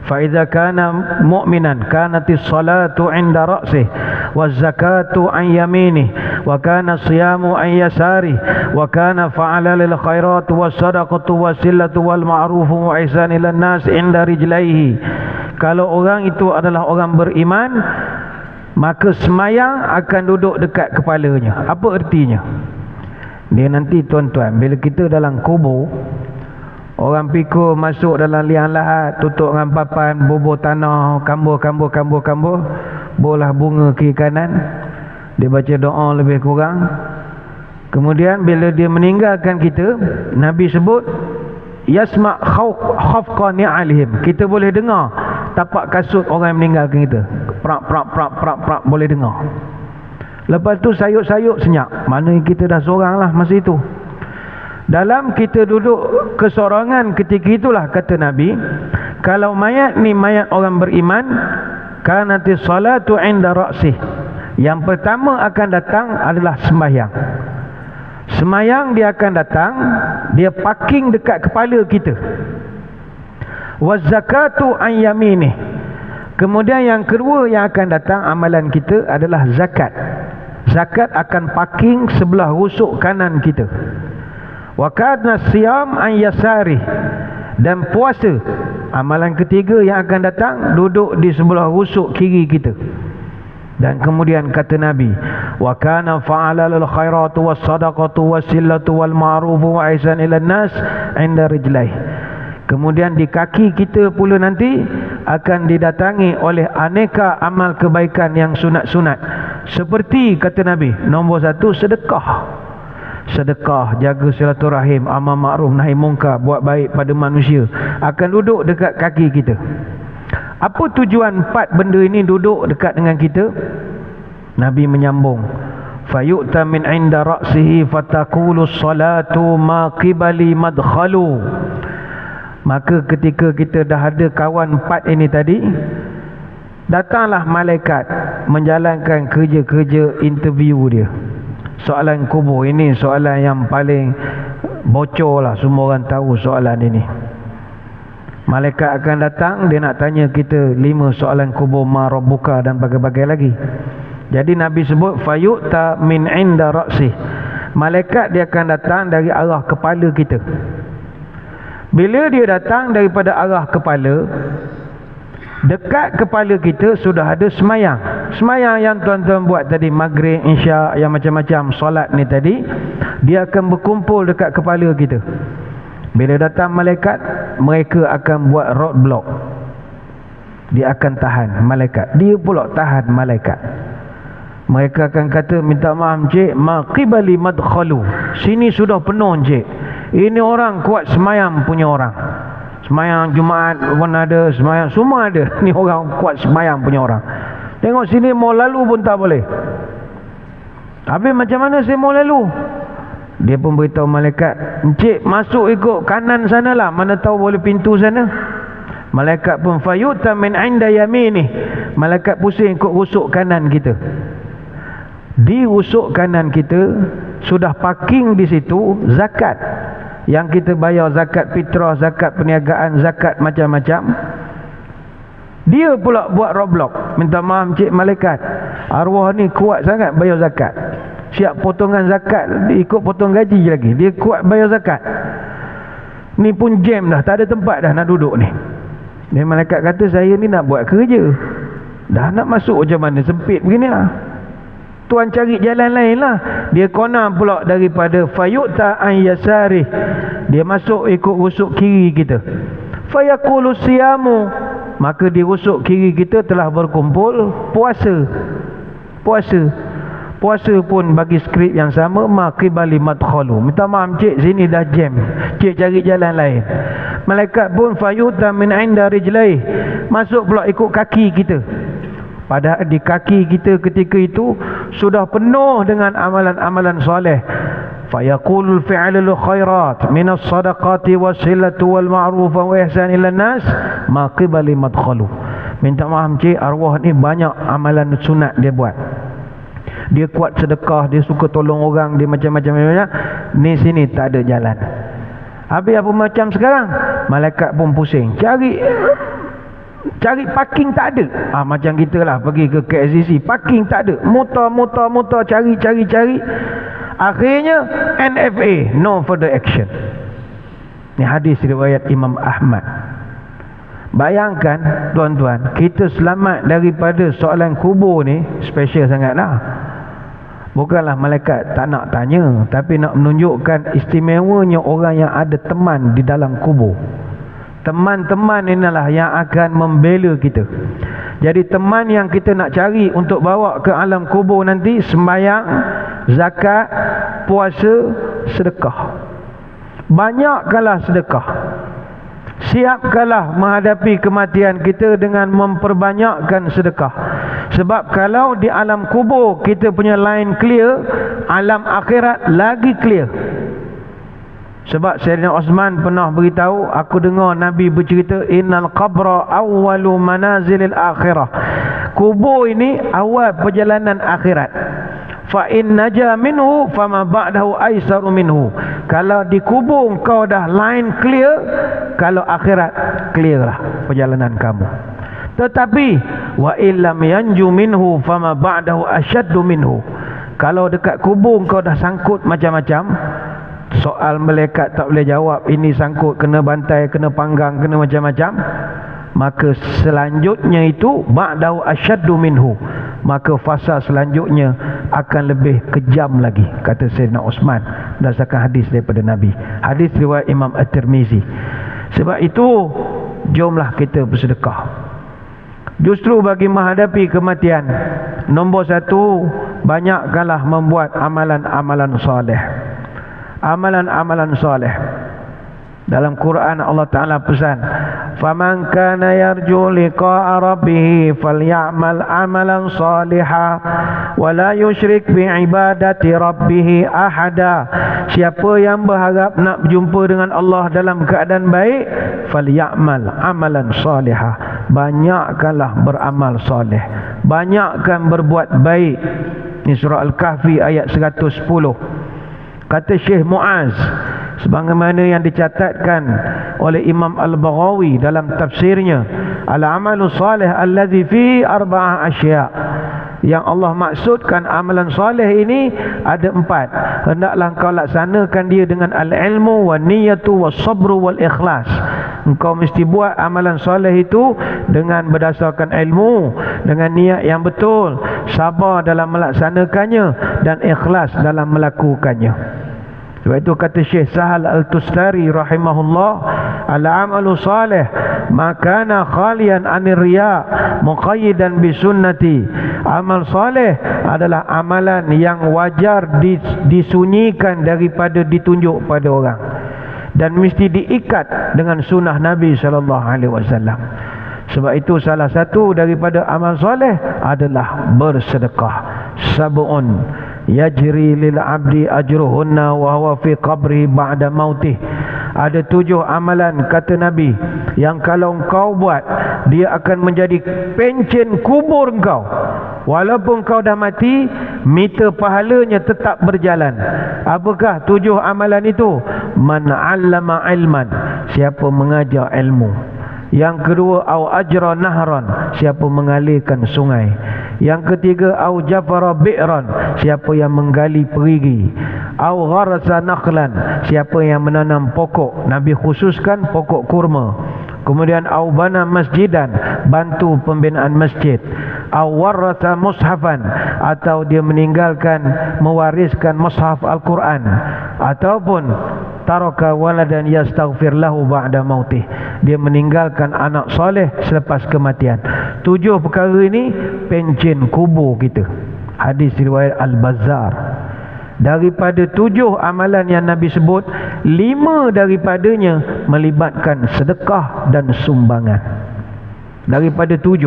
Fa idza kana mu'minan kanatis salatu 'inda ra'sih waz zakatu 'an yaminih wa kana siyamu 'an yasarih wa kana fa'ala lil khairat was sadaqatu wasilatu wal ma'rufu wa ihsan ilan nas 'inda rijlaihi. Kalau orang itu adalah orang beriman, maka semayang akan duduk dekat kepalanya. Apa ertinya? Dia nanti tuan-tuan, bila kita dalam kubur, orang pikul masuk dalam liang lahat, tutup dengan papan, bubur tanah, kambur, bolah bunga kiri kanan. Dia baca doa lebih kurang. Kemudian bila dia meninggalkan kita, Nabi sebut yasma' khafqa ni'alihim. Kita boleh dengar tapak kasut orang yang meninggalkan kita. Prak, boleh dengar. Lepas tu sayuk-sayuk senyap. Mana kita dah seorang lah masa itu. Dalam kita duduk kesorangan ketika itulah, kata Nabi, kalau mayat ni mayat orang beriman, kanatis salatu 'inda ra'sih. Yang pertama akan datang adalah sembahyang. Sembahyang dia akan datang, dia parking dekat kepala kita. Waz zakatu 'an yaminih. Kemudian yang kedua yang akan datang amalan kita adalah zakat. Zakat akan parking sebelah rusuk kanan kita. Wa kana siyam an yasari. Dan puasa, amalan ketiga yang akan datang, duduk di sebelah rusuk kiri kita. Dan kemudian kata Nabi, wa kana fa'ala lil khairatu was sadaqatu wasilatu wal ma'rufu wa ihsan ilan nas 'inda rijlai. Kemudian di kaki kita pula nanti akan didatangi oleh aneka amal kebaikan yang sunat-sunat. Seperti kata Nabi, nombor 1 sedekah. Sedekah, jaga silaturahim, amal ma'ruf nahi mungkar, buat baik pada manusia, akan duduk dekat kaki kita. Apa tujuan 4 benda ini duduk dekat dengan kita? Nabi menyambung, fayu'ta min 'inda ra'sihi fataqulu salatu ma qibali madkhalu. Maka ketika kita dah ada kawan 4 ini tadi, datanglah malaikat menjalankan kerja-kerja interview dia. Soalan kubur ini soalan yang paling bocor lah, semua orang tahu soalan ini. Malaikat akan datang, dia nak tanya kita 5 soalan kubur, ma rabbuka dan bagai-bagai lagi. Jadi Nabi sebut fayu'ta min 'inda ra'sih. Malaikat dia akan datang dari arah kepala kita. Bila dia datang daripada arah kepala, dekat kepala kita sudah ada semayang. Semayang yang tuan-tuan buat tadi, maghrib, isyak, yang macam-macam solat ni tadi, dia akan berkumpul dekat kepala kita. Bila datang malaikat, mereka akan buat roadblock. Dia akan tahan malaikat. Dia pula tahan malaikat. Mereka akan kata, minta maaf encik, ma qibali madkhalu. Sini sudah penuh encik. Ini orang kuat semayang punya orang. Semayang Jumaat pun ada, semayang semua ada. Ni orang kuat semayang punya orang. Tengok sini mau lalu pun tak boleh. Habis macam mana saya mau lalu? Dia pun beritahu malaikat, encik masuk ikut kanan sanalah, mana tahu boleh pintu sana. Malaikat pun fayuta min 'inda yaminih. Malaikat pusing ikut rusuk kanan kita. Di rusuk kanan kita sudah parking di situ zakat. Yang kita bayar zakat fitrah, zakat perniagaan, zakat macam-macam. Dia pula buat roadblock. Minta maaf encik malaikat, arwah ni kuat sangat bayar zakat. Siap potongan zakat, dia ikut potong gaji lagi. Dia kuat bayar zakat. Ni pun jam dah, tak ada tempat dah nak duduk ni. Dia malaikat kata, saya ni nak buat kerja, dah nak masuk macam mana, sempit begini lah. Tuan cari jalan lain lah. Dia kona pula daripada fayu'ta an yasarih, dia masuk ikut rusuk kiri kita. Fayaqulu siyamu, maka di rusuk kiri kita telah berkumpul puasa. Puasa pun bagi skrip yang sama, maqibali madkhalu. Minta maaf cik, sini dah jam, cik cari jalan lain. Malaikat pun fayuta min inda rijlaih, masuk pula ikut kaki kita. Padahal di kaki kita ketika itu sudah penuh dengan amalan-amalan soleh. Fayaqulul fi'lul khairat minas sadaqati wasilatu wal ma'ruf wa ihsan ila nas maqibali madkhalu. Minta maaf cik, arwah ni banyak amalan sunat dia buat. Dia kuat sedekah, dia suka tolong orang, dia macam-macam. Ni sini tak ada jalan. Habis apa macam sekarang, malaikat pun pusing, cari parking tak ada. Macam kita lah pergi ke KLCC, parking tak ada, mutar, cari. Akhirnya NFA, no further action. Ni hadis riwayat Imam Ahmad. Bayangkan tuan-tuan, kita selamat daripada soalan kubur ni special sangat lah. Bukanlah malaikat tak nak tanya, tapi nak menunjukkan istimewanya orang yang ada teman di dalam kubur. Teman-teman inilah yang akan membela kita. Jadi teman yang kita nak cari untuk bawa ke alam kubur nanti, sembahyang, zakat, puasa, sedekah. Banyakkanlah sedekah. Siapkanlah menghadapi kematian kita dengan memperbanyakkan sedekah. Sebab kalau di alam kubur kita punya line clear, alam akhirat lagi clear. Sebab Sayyidina Osman pernah beritahu, aku dengar Nabi bercerita, innal qabra awwalu manazilil akhirah. Kubur ini awal perjalanan akhirat. Fa in naja minhu fama ba'dahu aisaru minhu. Kalau di kubur kau dah line clear, kalau akhirat clear lah perjalanan kamu. Tetapi wa illam yanju minhu fama ba'dahu asyaddu minhu. Kalau dekat kubur kau dah sangkut macam-macam, soal malaikat tak boleh jawab, ini sangkut kena bantai, kena panggang, kena macam-macam, maka selanjutnya itu ba'dahu asyaddu minhu, maka fasa selanjutnya akan lebih kejam lagi, kata Sayyidina Osman berdasarkan hadis daripada Nabi. Hadis riwayat Imam At-Tirmizi. Sebab itu jomlah kita bersedekah. Justru bagi menghadapi kematian, nombor satu, banyakkanlah membuat amalan-amalan soleh. Amalan-amalan soleh. Dalam Quran Allah Ta'ala pesan, faman kana yarju liqa'a rabbih falyamal amalan salihan wa la yusyrik bi ibadati rabbih ahada. Siapa yang berharap nak berjumpa dengan Allah dalam keadaan baik, falyamal amalan salihan, banyakkanlah beramal soleh, banyakkan berbuat baik. Ini surah Al-Kahfi ayat 110. Kata Syekh Muaz, sebagaimana yang dicatatkan oleh Imam Al-Baghawi dalam tafsirnya, al-amalu salih alladhi fi arba'ah asya', yang Allah maksudkan amalan soleh ini ada 4. Hendaklah engkau laksanakan dia dengan al-ilmu wa niyatu wa sabru wal ikhlas. Engkau mesti buat amalan soleh itu dengan berdasarkan ilmu, dengan niat yang betul, sabar dalam melaksanakannya, dan ikhlas dalam melakukannya. Sebab itu kata Syekh Sahal Al-Tustari rahimahullah, al-amalu salih makana khalian anir riya muqayyidan bi sunnati. Amal salih adalah amalan yang wajar disunyikan daripada ditunjuk pada orang, dan mesti diikat dengan sunnah Nabi SAW. Sebab itu salah satu daripada amal soleh adalah bersedekah. Sab'un yajri lil abdi ajruhunna wa huwa fi qabri ba'da mautih. Ada 7 amalan, kata Nabi, yang kalau engkau buat, dia akan menjadi pencen kubur engkau. Walaupun kau dah mati, meter pahalanya tetap berjalan. Apakah 7 amalan itu? Man 'allama ilman, siapa mengajar ilmu. Yang kedua, au ajra nahran, siapa mengalirkan sungai. Yang ketiga, au jafara bi'ran, siapa yang menggali perigi. Au gharasa nakhlan, siapa yang menanam pokok. Nabi khususkan pokok kurma. Kemudian au bana masjidan, bantu pembinaan masjid. Au warasa mushafan, atau dia meninggalkan, mewariskan mushaf Al-Quran. Ataupun taraka waladan yastaghfir lahu ba'da mautih, dia meninggalkan anak soleh selepas kematian. 7 perkara ini pencen kubur kita. Hadis riwayat Al-Bazzar. Daripada 7 amalan yang Nabi sebut, 5 daripadanya melibatkan sedekah dan sumbangan. Daripada 7,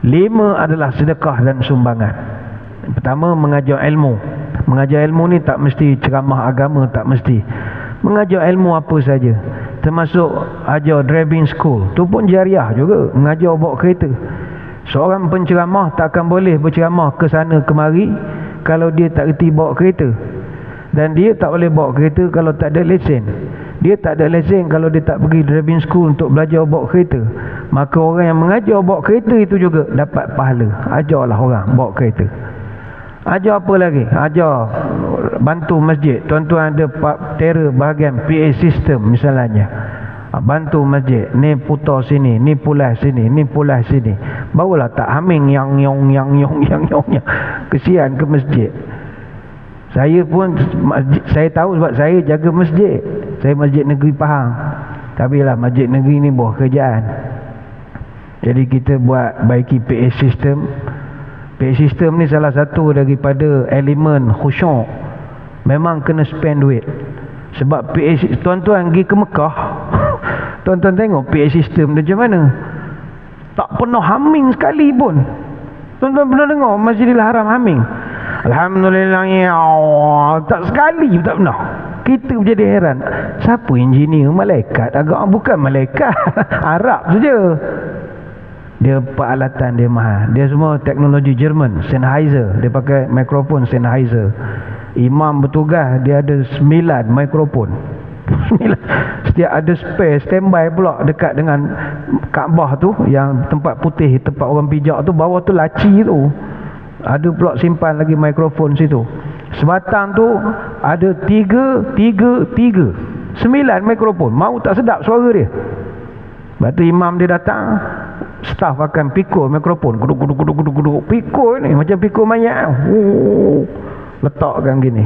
5 adalah sedekah dan sumbangan. Pertama, mengajar ilmu. Mengajar ilmu ni tak mesti ceramah agama, tak mesti. Mengajar ilmu apa saja, termasuk ajar driving school, tu pun jariah juga. Mengajar bawa kereta. Seorang penceramah takkan boleh berceramah ke sana kemari kalau dia tak reti bawa kereta. Dan dia tak boleh bawa kereta kalau tak ada lesen. Dia tak ada lesen kalau dia tak pergi driving school untuk belajar bawa kereta. Maka orang yang mengajar bawa kereta itu juga dapat pahala. Ajarlah orang bawa kereta. Ajar apa lagi? Ajar bantu masjid. Tuan-tuan ada tera bahagian PA system misalnya, bantu masjid, ni putar sini, ni pulas sini, ni pulas sini. Barulah tak haming yang kesian ke masjid. Saya pun saya tahu sebab saya jaga masjid. Saya masjid negeri Pahang. Tapi lah masjid negeri ni buah kerjaan. Jadi kita buat baiki PA system. PA system ni salah satu daripada elemen khusyuk. Memang kena spend duit. Sebab PA, tuan-tuan pergi ke Mekah, tuan-tuan tengok PA system dia macam mana. Tak pernah haming sekali pun. Tuan-tuan pernah dengar Masjidil Haram haming? Alhamdulillah, ya Allah. Tak sekali tak pernah. Kita jadi heran, siapa engineer? Malaikat? Agak bukan malaikat. Arab saja. Dia peralatan dia mahal. Dia semua teknologi Jerman, Sennheiser. Dia pakai mikrofon Sennheiser. Imam bertugas, dia ada 9 mikrofon. 9. Setiap ada spare standby pula dekat dengan Kaabah tu, yang tempat putih, tempat orang pijak tu, bawah tu laci tu. Ada pula simpan lagi mikrofon situ. Sebatang tu ada 3 9 mikrofon. Mau tak sedap suara dia. Lepas tu imam dia datang, staff akan pikul mikrofon, guduk. Pikul ni macam pikul mayat. Letakkan gini.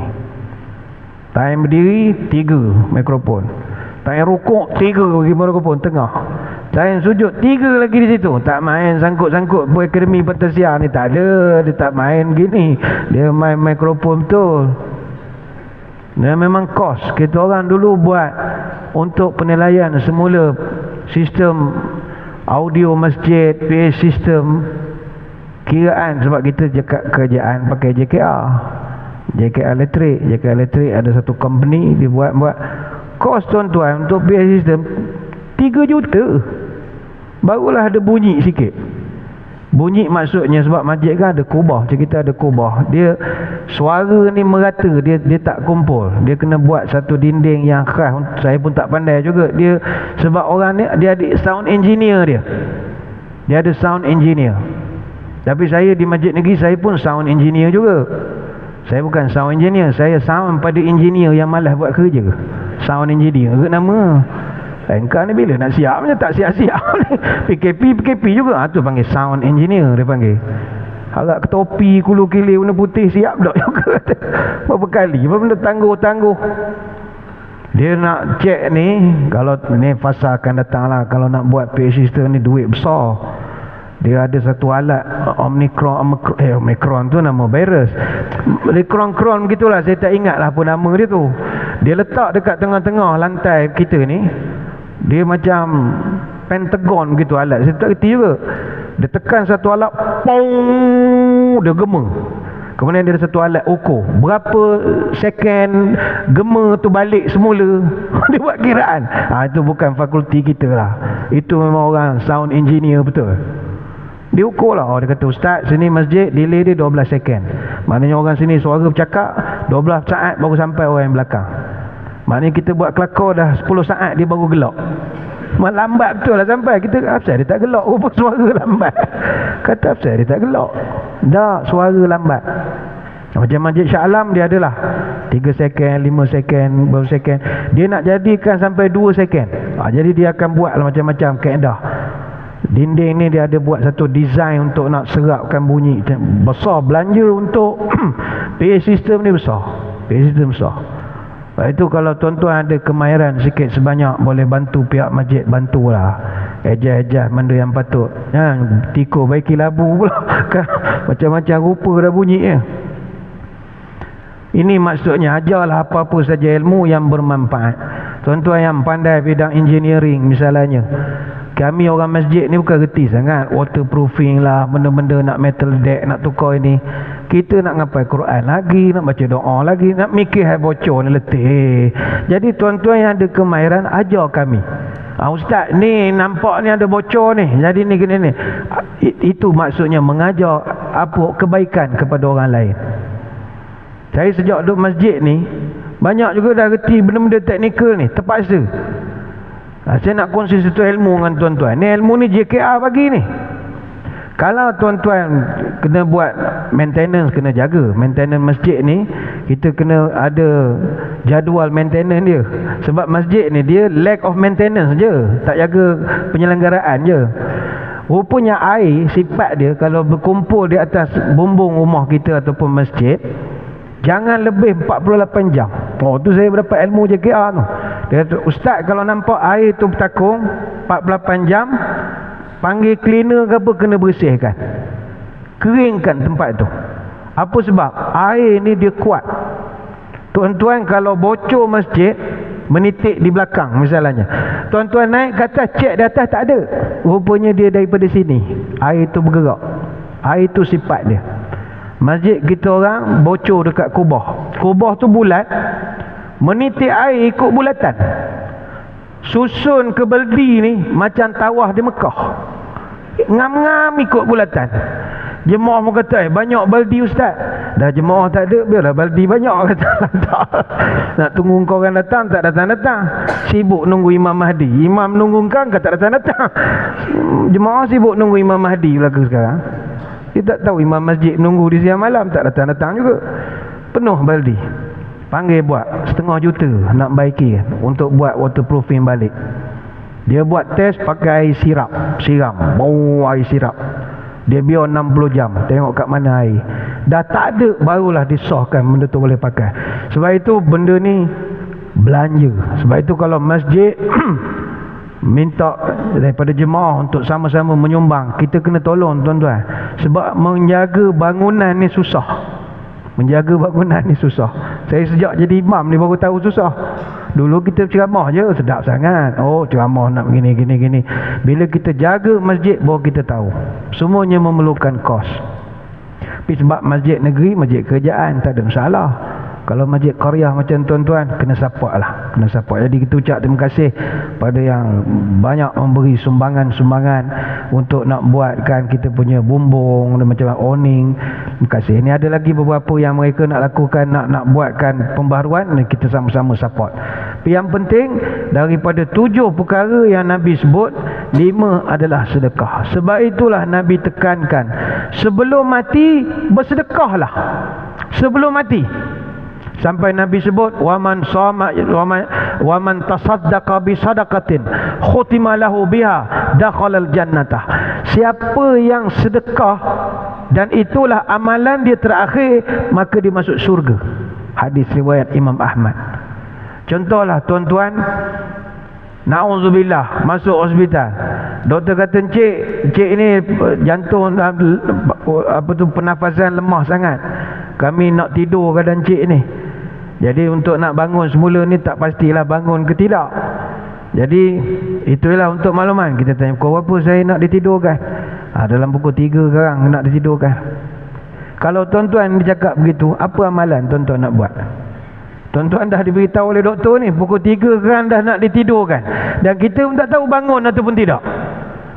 Time berdiri 3 mikrofon. Time rukuk 3 lagi mikrofon tengah. Time sujud 3 lagi di situ. Tak main sangkut-sangkut akademi Batasia ni, tak ada. Dia tak main gini. Dia main mikrofon betul. Dan memang kos. Kita orang dulu buat untuk penilaian semula sistem audio masjid, PA system, kiraan, sebab kita kerjaan pakai JKR Elektrik ada satu company dia buat kos tuan-tuan untuk PA system 3 juta. Barulah ada bunyi sikit. Bunyi maksudnya sebab masjid kan ada kubah, macam kita ada kubah, dia suara ni merata, dia tak kumpul. Dia kena buat satu dinding yang khas. Saya pun tak pandai juga. Dia sebab orang ni dia ada sound engineer dia ada sound engineer. Tapi saya di masjid negeri, saya pun sound engineer juga. Saya bukan sound engineer, saya sound pada engineer yang malas buat kerja. Sound engineer ke nama. Engkau ni bila nak siap macam tak siap-siap ni. PKP juga. Tu panggil sound engineer dia panggil. Harap topi kulu kilir warna putih siap tak juga. Berapa kali benda tangguh. Dia nak cek ni, kalau ni fasa akan datang lah. Kalau nak buat PA system ni duit besar. Dia ada satu alat Omicron tu nama virus. Omicron gitulah, saya tak ingat lah apa nama dia tu. Dia letak dekat tengah-tengah lantai kita ni. Dia macam pentagon gitu alat. Saya tak kerti juga. Dia tekan satu alat, pong, dia gema. Kemudian dia ada satu alat ukur berapa second gema tu balik semula. Dia buat kiraan. Itu bukan fakulti kita lah. Itu memang orang sound engineer betul. Dia ukur lah. Dia kata, ustaz sini masjid delay dia 12 second. Maknanya orang sini suara bercakap 12 saat baru sampai orang yang belakang. Maknanya kita buat kelakar dah 10 saat dia baru gelap. Lambat betul lah sampai. Kita apasal dia tak gelak? Rupa suara lambat. Kata apasal dia tak gelak? Tak, suara lambat. Macam Masjid Shah Alam dia adalah 3 second, 5 second, berapa second. Dia nak jadikan sampai 2 second. Jadi dia akan buat macam-macam kaedah. Dinding ni dia ada buat satu design untuk nak serapkan bunyi besar. Belanja untuk PA system ni besar. PA system besar. Lepas itu kalau tuan-tuan ada kemahiran sikit sebanyak, boleh bantu pihak masjid, bantulah. Ejas-ejas benda yang patut. Tikur baiki labu pula. Macam-macam rupa dah bunyi ya. Ini maksudnya ajarlah apa-apa saja ilmu yang bermanfaat. Tuan-tuan yang pandai bidang engineering misalnya, kami orang masjid ni bukan reti sangat waterproofing lah, benda-benda nak metal deck, nak tukar ini. Kita nak ngapai Quran lagi, nak baca doa lagi, nak mikir hai bocor ni letih. Jadi tuan-tuan yang ada kemahiran, ajar kami. Ustaz ni nampak ni ada bocor ni, jadi ni gini ni. Itu maksudnya mengajar apa kebaikan kepada orang lain. Saya sejak duduk masjid ni, banyak juga dah reti benda-benda teknikal ni, terpaksa. Saya nak kongsi satu ilmu dengan tuan-tuan. Ni ilmu ni JKR bagi ni. Kalau tuan-tuan kena buat maintenance, kena jaga maintenance masjid ni, kita kena ada jadual maintenance dia. Sebab masjid ni dia lack of maintenance je, tak jaga penyelenggaraan je. Rupanya air, sifat dia kalau berkumpul di atas bumbung rumah kita ataupun masjid, jangan lebih 48 jam. Tu saya berdapat ilmu JKR tu. Dia kata, Ustaz kalau nampak air tu bertakung 48 jam, panggil cleaner ke apa, kena bersihkan, keringkan tempat tu. Apa sebab? Air ni dia kuat. Tuan-tuan kalau bocor masjid, menitik di belakang misalnya, tuan-tuan naik ke atas, cek di atas tak ada, rupanya dia daripada sini air tu bergerak. Air tu sifat dia. Masjid kita orang bocor dekat kubah. Kubah tu bulat, menitik air ikut bulatan. Susun ke beldi ni macam tawah di Mekah, ngam-ngam ikut bulatan. Jemaah pun kata, banyak baldi Ustaz. Dah jemaah tak ada, biarlah baldi banyak, kata. Nak tunggu kau orang datang, tak datang-datang. Sibuk nunggu Imam Mahdi. Imam nunggu kau, tak datang-datang. Jemaah sibuk nunggu Imam Mahdi belaka sekarang. Dia tak tahu imam masjid menunggu di siang malam, tak datang-datang juga. Penuh baldi. Panggil buat 1,5 juta nak baiki untuk buat waterproofing balik. Dia buat test pakai air sirap, siram, bau air sirap. Dia biar 60 jam, tengok kat mana air. Dah tak ada, barulah disahkan benda tu boleh pakai. Sebab itu benda ni belanja. Sebab itu kalau masjid minta daripada jemaah untuk sama-sama menyumbang, kita kena tolong tuan-tuan. Sebab menjaga bangunan ni susah. Menjaga bangunan ni susah. Saya sejak jadi imam ni baru tahu susah. Dulu kita ceramah je, sedap sangat. Oh, ceramah nak begini, gini, gini. Bila kita jaga masjid, baru kita tahu. Semuanya memerlukan kos. Tapi sebab masjid negeri, masjid kerajaan, tak ada masalah. Kalau masjid qaryah macam tuan-tuan, kena support lah, kena support. Jadi kita ucap terima kasih pada yang banyak memberi sumbangan-sumbangan untuk nak buatkan kita punya bumbung dan macam awning. Terima kasih. Ini ada lagi beberapa yang mereka nak lakukan, nak buatkan pembaharuan, dan kita sama-sama support. Tapi yang penting, daripada 7 perkara yang Nabi sebut, 5 adalah sedekah. Sebab itulah Nabi tekankan, sebelum mati bersedekahlah. Sebelum mati. Sampai Nabi sebut, waman tasaddaqa bi sadaqatin khutima lahu biha dakhalal jannatah. Siapa yang sedekah dan itulah amalan dia terakhir, maka dia masuk syurga. Hadis riwayat Imam Ahmad. Contohlah tuan-tuan, na'udzubillah, masuk hospital. Doktor kata, encik ini jantung pernafasan lemah sangat. Kami nak tidur keadaan encik ni. Jadi untuk nak bangun semula ni tak pastilah bangun ke tidak. Jadi itulah untuk makluman. Kita tanya, pukul berapa saya nak ditidurkan? Dalam pukul 3 sekarang nak ditidurkan. Kalau tuan-tuan bercakap begitu, apa amalan tuan-tuan nak buat? Tuan-tuan dah diberitahu oleh doktor ni, pukul 3 sekarang dah nak ditidurkan. Dan kita pun tak tahu bangun ataupun tidak.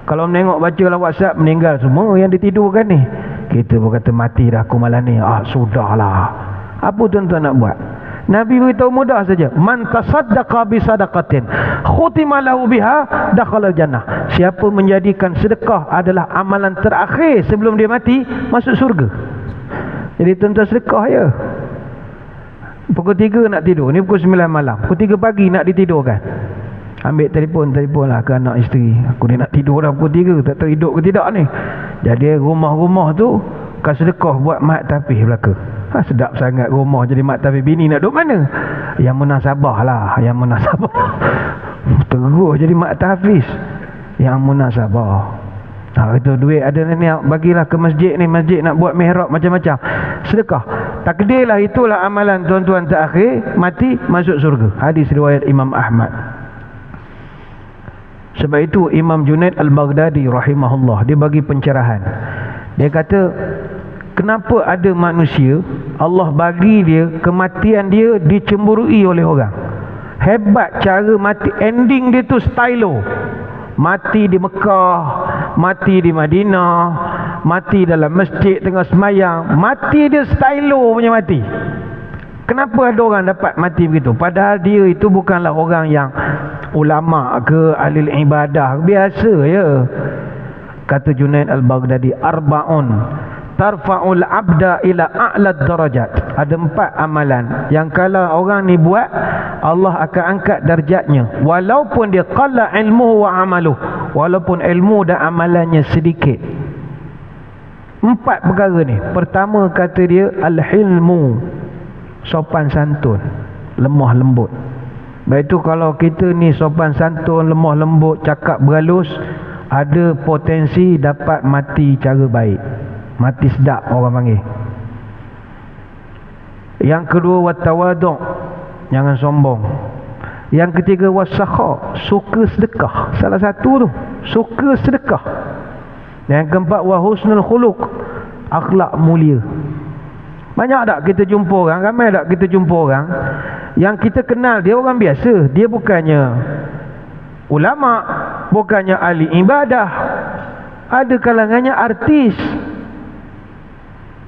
Kalau menengok baca lah WhatsApp, meninggal semua yang ditidurkan ni. Kita pun kata, mati dah aku malam ni. Sudahlah. Apa tuan-tuan nak buat? Nabi beritahu mudah saja, man tasaddaqa bi sadaqatin khutima lahu biha dakhala jannah. Siapa menjadikan sedekah adalah amalan terakhir sebelum dia mati, masuk surga. Jadi tuan-tuan sedekah ya. Pukul 3 nak tidur, ni pukul 9 malam, pukul 3 pagi nak ditidurkan. Ambil telefon lah ke anak isteri, aku ni nak tidur dah pukul 3, tak tahu hidup ke tidak ni. Jadi rumah-rumah tu kan sedekah buat mat tapis belaka. Sedap sangat rumah jadi mat tapis, bini nak duduk mana? Yang munasabah lah, yang munasabah. Terus jadi mat tapis yang munasabah. Itu duit ada ni, bagilah ke masjid ni, masjid nak buat mihrab macam-macam. Sedekah. Takdirlah itulah amalan tuan-tuan terakhir, mati masuk surga. Hadis riwayat Imam Ahmad. Sebab itu Imam Junaid Al-Baghdadi rahimahullah, dia bagi pencerahan. Dia kata, kenapa ada manusia Allah bagi dia kematian dia dicemburui oleh orang. Hebat cara mati, ending dia tu stylo. Mati di Mekah, mati di Madinah, mati dalam masjid tengah semayang, mati dia stylo punya mati. Kenapa ada orang dapat mati begitu? Padahal dia itu bukanlah orang yang ulama ke ahli ibadah, biasa ya. Kata Junaid Al-Baghdadi, arba'un tarfa'ul abda ila a'la darajat. Ada 4 amalan yang kalau orang ni buat, Allah akan angkat darjatnya, walaupun dia qalla ilmuhu wa amaluh, walaupun ilmu dan amalannya sedikit. 4 perkara ni. Pertama kata dia al-hilmu, sopan santun, lemah lembut. Baik tu kalau kita ni sopan santun, lemah lembut, cakap berhalus, ada potensi dapat mati cara baik, mati sedap orang panggil. Yang kedua watawadu', jangan sombong. Yang ketiga wasakha, suka sedekah. Salah satu tu suka sedekah. Yang keempat wahusnul khuluq, akhlak mulia. Banyak tak kita jumpa orang, ramai tak kita jumpa orang yang kita kenal dia orang biasa, dia bukannya ulama, bukannya ahli ibadah, ada kalangannya artis,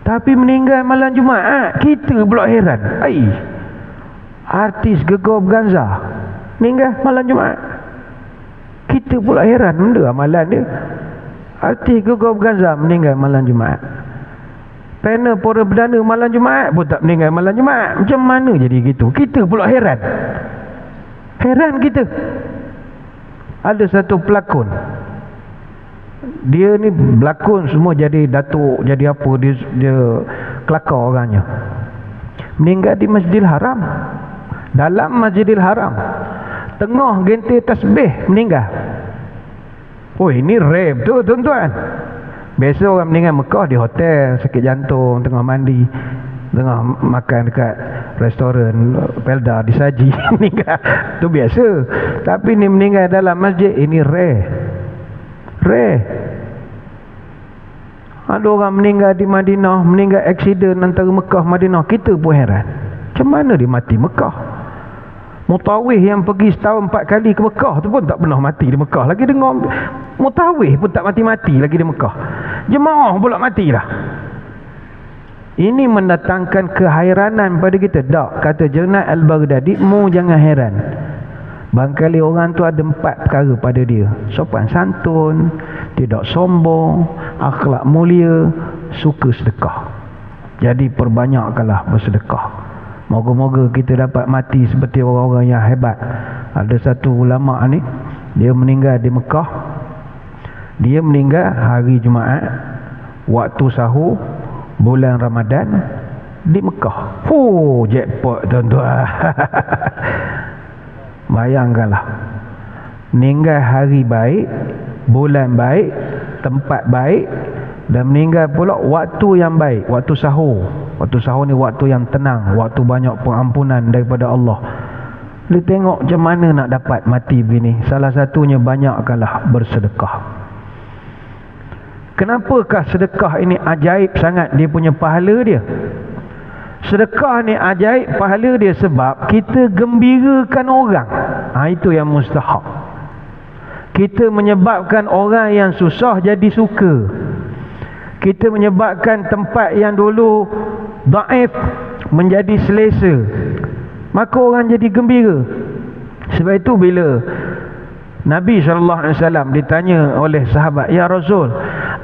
tapi meninggal malam Jumaat. Kita pula heran, artis Gegar Berganza meninggal malam Jumaat. Kita pula heran, benda amalan dia. Artis Gegar Berganza meninggal malam Jumaat. Panel Pora Perdana malam Jumaat pun tak meninggal malam Jumaat. Macam mana jadi gitu? Kita pula heran. Heran kita. Ada satu pelakon, dia ni berlakon semua, jadi datuk, jadi apa, dia kelakar orangnya. Meninggal di Masjidil Haram. Dalam Masjidil Haram, tengah gentir tasbih meninggal. Oh, ini rare betul tuan-tuan. Biasa orang meninggal Mekah di hotel, sakit jantung, tengah mandi, tengah makan dekat restoran Pelda disaji, meninggal. Itu biasa. Tapi ni meninggal dalam masjid, ini rare. Ada orang meninggal di Madinah, meninggal aksiden antara Mekah Madinah. Kita pun heran, macam mana dia mati Mekah? Mutawih yang pergi setahun 4 kali ke Mekah tu pun tak pernah mati di Mekah. Lagi dengar mutawih pun tak mati-mati lagi di Mekah. Jemaah pula matilah. Ini mendatangkan kehairanan pada kita. Tak, kata Junaid Al-Baghdadi, mu jangan heran. Bangkali orang tu ada 4 perkara pada dia. Sopan santun, tidak sombong, akhlak mulia, suka sedekah. Jadi perbanyakkanlah bersedekah. Moga-moga kita dapat mati seperti orang-orang yang hebat. Ada satu ulama ni, dia meninggal di Mekah. Dia meninggal hari Jumaat, waktu sahur bulan Ramadan di Mekah. Jackpot tuan-tuan. Bayangkanlah, meninggal hari baik, bulan baik, tempat baik, dan meninggal pula waktu yang baik, waktu sahur. Waktu sahur ni waktu yang tenang, waktu banyak pengampunan daripada Allah. Dia tengok macam mana nak dapat mati begini. Salah satunya banyakkanlah bersedekah. Kenapakah sedekah ini ajaib sangat dia punya pahala dia? Sedekah ni ajaib pahala dia sebab kita gembirakan orang. Itu yang mustahak. Kita menyebabkan orang yang susah jadi suka. Kita menyebabkan tempat yang dulu daif menjadi selesa. maka orang jadi gembira. Sebab itu bila Nabi SAW ditanya oleh sahabat, "Ya Rasul,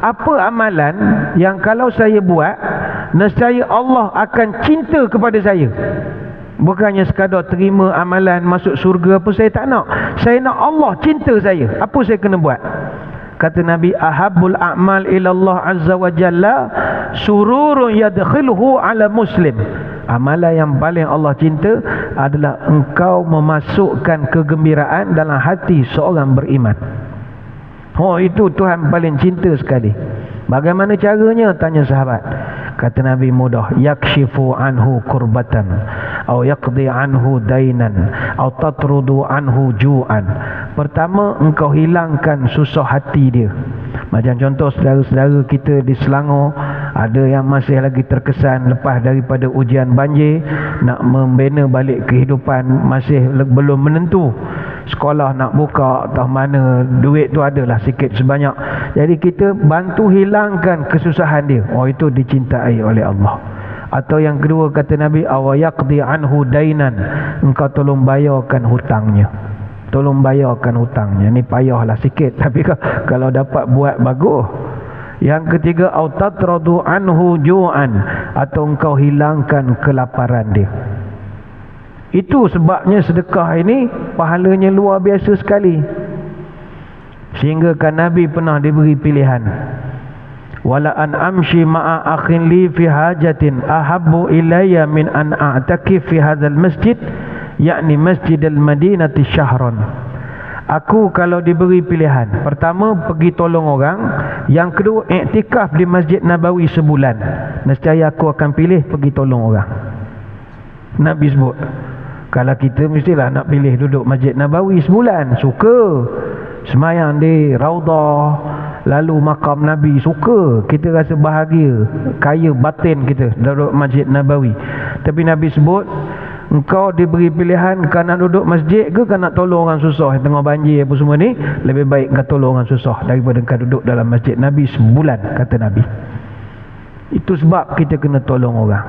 apa amalan yang kalau saya buat nescaya Allah akan cinta kepada saya?" Bukannya sekadar terima amalan masuk surga apa, saya tak nak. Saya nak Allah cinta saya. Apa saya kena buat? Kata Nabi, "Ahabbul a'mal ilallah azza wa jalla sururun yadkhiluhu ala muslim." Amalan yang paling Allah cinta adalah engkau memasukkan kegembiraan dalam hati seorang beriman. Oh, itu Tuhan paling cinta sekali. Bagaimana caranya? Tanya sahabat. Kata Nabi, mudah. Yakshifu anhu kurbatan, atau yaqdi anhu dainan, atau tatrudu anhu ju'an. Pertama, engkau hilangkan susah hati dia. Macam contoh saudara-saudara kita di Selangor, ada yang masih lagi terkesan lepas daripada ujian banjir, nak membina balik kehidupan masih belum menentu. Sekolah nak buka atau mana, duit tu adalah sikit sebanyak. Jadi kita bantu hilangkan kesusahan dia. Oh, itu dicintai oleh Allah. Atau yang kedua kata Nabi, aw yaqdi anhu dainan, engkau tolong bayarkan hutangnya. Tolong bayarkan hutangnya. Ni payahlah sikit, tapi kalau dapat buat bagus. Yang ketiga, aw tatradu anhu ju'an, atau engkau hilangkan kelaparan dia. Itu sebabnya sedekah ini pahalanya luar biasa sekali. Sehingga kan Nabi pernah diberi pilihan, wala an amshi ma'a akhin li fi hajatin ahabbu ilayya min an a'takif fi hadzal masjid, yakni masjidil madinati syahran. Aku kalau diberi pilihan, pertama pergi tolong orang, yang kedua iktikaf di Masjid Nabawi sebulan, nescaya aku akan pilih pergi tolong orang. Nabi sebut, kalau kita mestilah nak pilih duduk Masjid Nabawi sebulan, suka. Semayang di Raudah, lalu makam Nabi, suka. Kita rasa bahagia, kaya batin kita duduk Masjid Nabawi. Tapi Nabi sebut, engkau diberi pilihan, kau nak duduk masjid ke kau nak tolong orang susah tengah banjir apa semua ni, lebih baik kau tolong orang susah daripada kau duduk dalam Masjid Nabi sebulan, kata Nabi. Itu sebab kita kena tolong orang.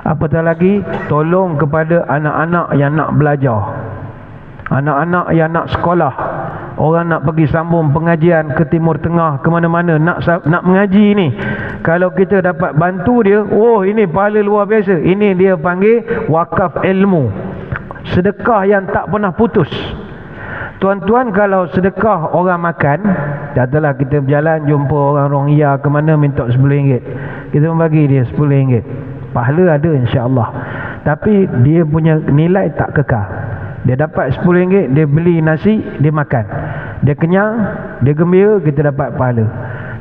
Apatah lagi, tolong kepada anak-anak yang nak belajar, anak-anak yang nak sekolah. Orang nak pergi sambung pengajian ke Timur Tengah, ke mana-mana, nak mengaji ni. Kalau kita dapat bantu dia, oh ini pahala luar biasa. Ini dia panggil wakaf ilmu, sedekah yang tak pernah putus. Tuan-tuan, kalau sedekah orang makan, katalah kita berjalan jumpa orang Rohingya ke mana, minta RM10, kita membagi dia RM10, pahala ada insya-Allah. Tapi dia punya nilai tak kekal. Dia dapat RM10, dia beli nasi, dia makan, dia kenyang, dia gembira, kita dapat pahala.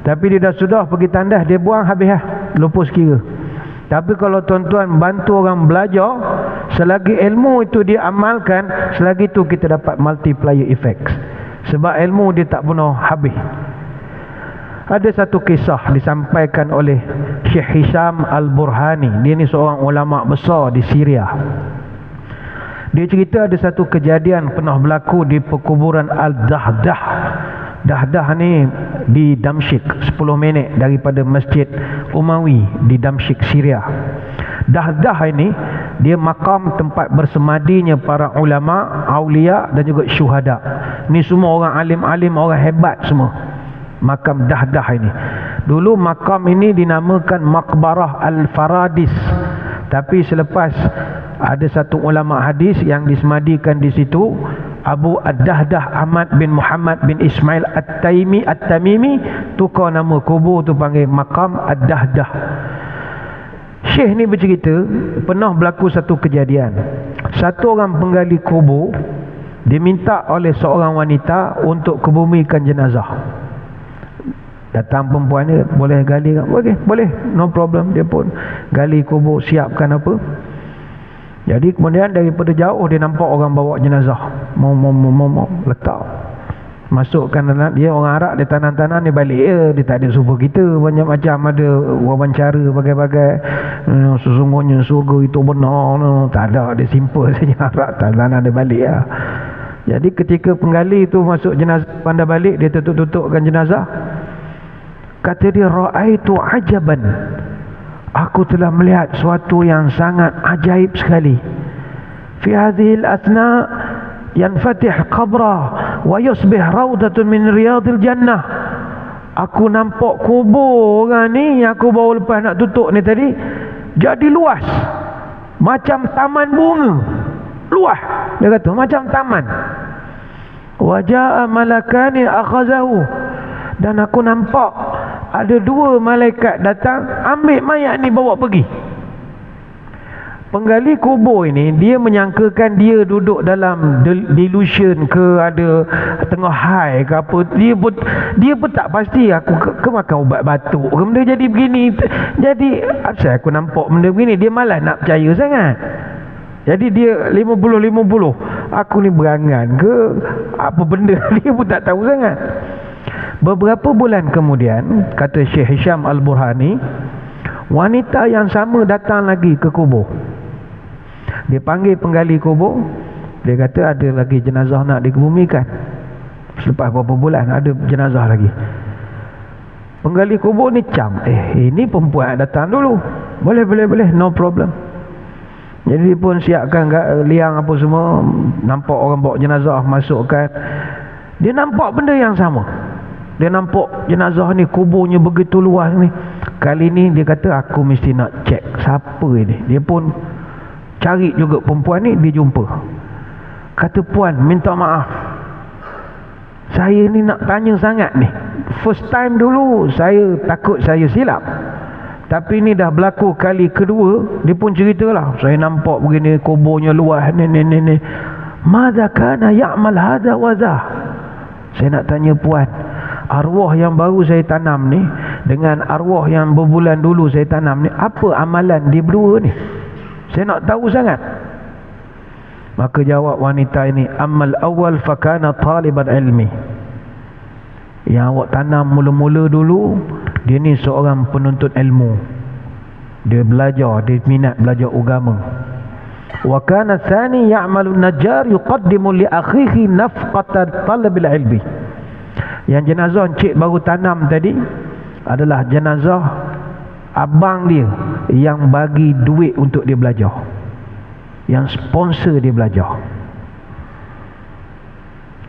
Tapi dia dah sudah pergi tandas, dia buang habis lah, lupa sekira. Tapi kalau tuan-tuan bantu orang belajar, selagi ilmu itu dia amalkan, selagi itu kita dapat multiplier effect. Sebab ilmu dia tak pernah habis. Ada satu kisah disampaikan oleh Syekh Hisham Al-Burhani. Dia ni seorang ulama besar di Syria. Dia cerita ada satu kejadian pernah berlaku di perkuburan Al-Dahdah. Dahdah ni di Damsyik, 10 minit daripada Masjid Umawi di Damsyik, Syria. Dahdah ini dia makam tempat bersemadinya para ulama, aulia dan juga syuhada. Ni semua orang alim-alim, orang hebat semua. Makam Dahdah ini. Dulu makam ini dinamakan Maqbarah Al-Faradis. Tapi selepas ada satu ulama hadis yang disemadikan di situ, Abu Ad-Dahdah Ahmad bin Muhammad bin Ismail At-Tamimi, tukar nama kubur tu panggil Makam Ad-Dahdah. Syekh ni bercerita, pernah berlaku satu kejadian. Satu orang penggali kubur diminta oleh seorang wanita untuk kebumikan jenazah. Datang perempuan ni, boleh gali tak? Boleh, no problem. Dia pun gali kubur, siapkan apa. Jadi kemudian daripada jauh dia nampak orang bawa jenazah, mau letak, masukkan dalam. Dia orang Arab, dia tanam-tanam, dia balik dia tak ada serupa kita. Banyak macam ada wawancara bagai-bagai, sesungguhnya surga itu benar, tak ada. Dia simple saja, Arab tanam dia balik lah. Jadi ketika penggali itu masuk jenazah, pandai balik, dia tutup-tutupkan jenazah. Kata dia, ra'aitu ajaban, aku telah melihat suatu yang sangat ajaib sekali. fi hadhihi al-athna yanfatih qabra wa yusbih raudatun min riyadil jannah. Aku nampak kubur orang ni yang aku baru lepas nak tutup ni tadi jadi luas macam taman bunga. Luas, dia kata macam taman. Wa jaa malakani akhazahu, dan aku nampak ada 2 malaikat datang ambil mayat ni bawa pergi. Penggali kubur ini dia menyangkakan dia duduk dalam delusion ke, ada tengah high ke apa. Dia pun tak pasti aku ke makan ubat batuk ke benda jadi begini. Jadi asal aku nampak benda begini, dia malas nak percaya sangat. Jadi dia 50-50, aku ni berangan ke apa benda, dia pun tak tahu sangat. Beberapa bulan kemudian, kata Syekh Hisham Al-Burhani, wanita yang sama datang lagi ke kubur. Dia panggil penggali kubur, dia kata ada lagi jenazah nak dikebumikan. Selepas beberapa bulan ada jenazah lagi. Penggali kubur ni cam, ini perempuan datang dulu, boleh, no problem. Jadi dia pun siapkan liang apa semua. Nampak orang bawa jenazah masukkan, dia nampak benda yang sama. Dia nampak jenazah ni kuburnya begitu luas ni. Kali ni dia kata aku mesti nak cek siapa ini. Dia pun cari juga perempuan ni, dia jumpa. Kata, puan minta maaf, saya ni nak tanya sangat ni. First time dulu saya takut saya silap, tapi ni dah berlaku kali kedua. Dia pun ceritalah, saya nampak begini kuburnya luas ni. Madza kana ya'mal hadza wa dha. Saya nak tanya puan, arwah yang baru saya tanam ni dengan arwah yang berbulan dulu saya tanam ni, apa amalan dia berdua ni? Saya nak tahu sangat. Maka jawab wanita ini, amal awal fakana taliban ilmi. Yang awak tanam mula-mula dulu, dia ni seorang penuntut ilmu. Dia belajar, dia minat belajar agama. Wa kana thani ya'malu najjar yuqaddimu li akhihi nafqata talabil ilmi. Yang jenazah encik baru tanam tadi adalah jenazah abang dia yang bagi duit untuk dia belajar, yang sponsor dia belajar.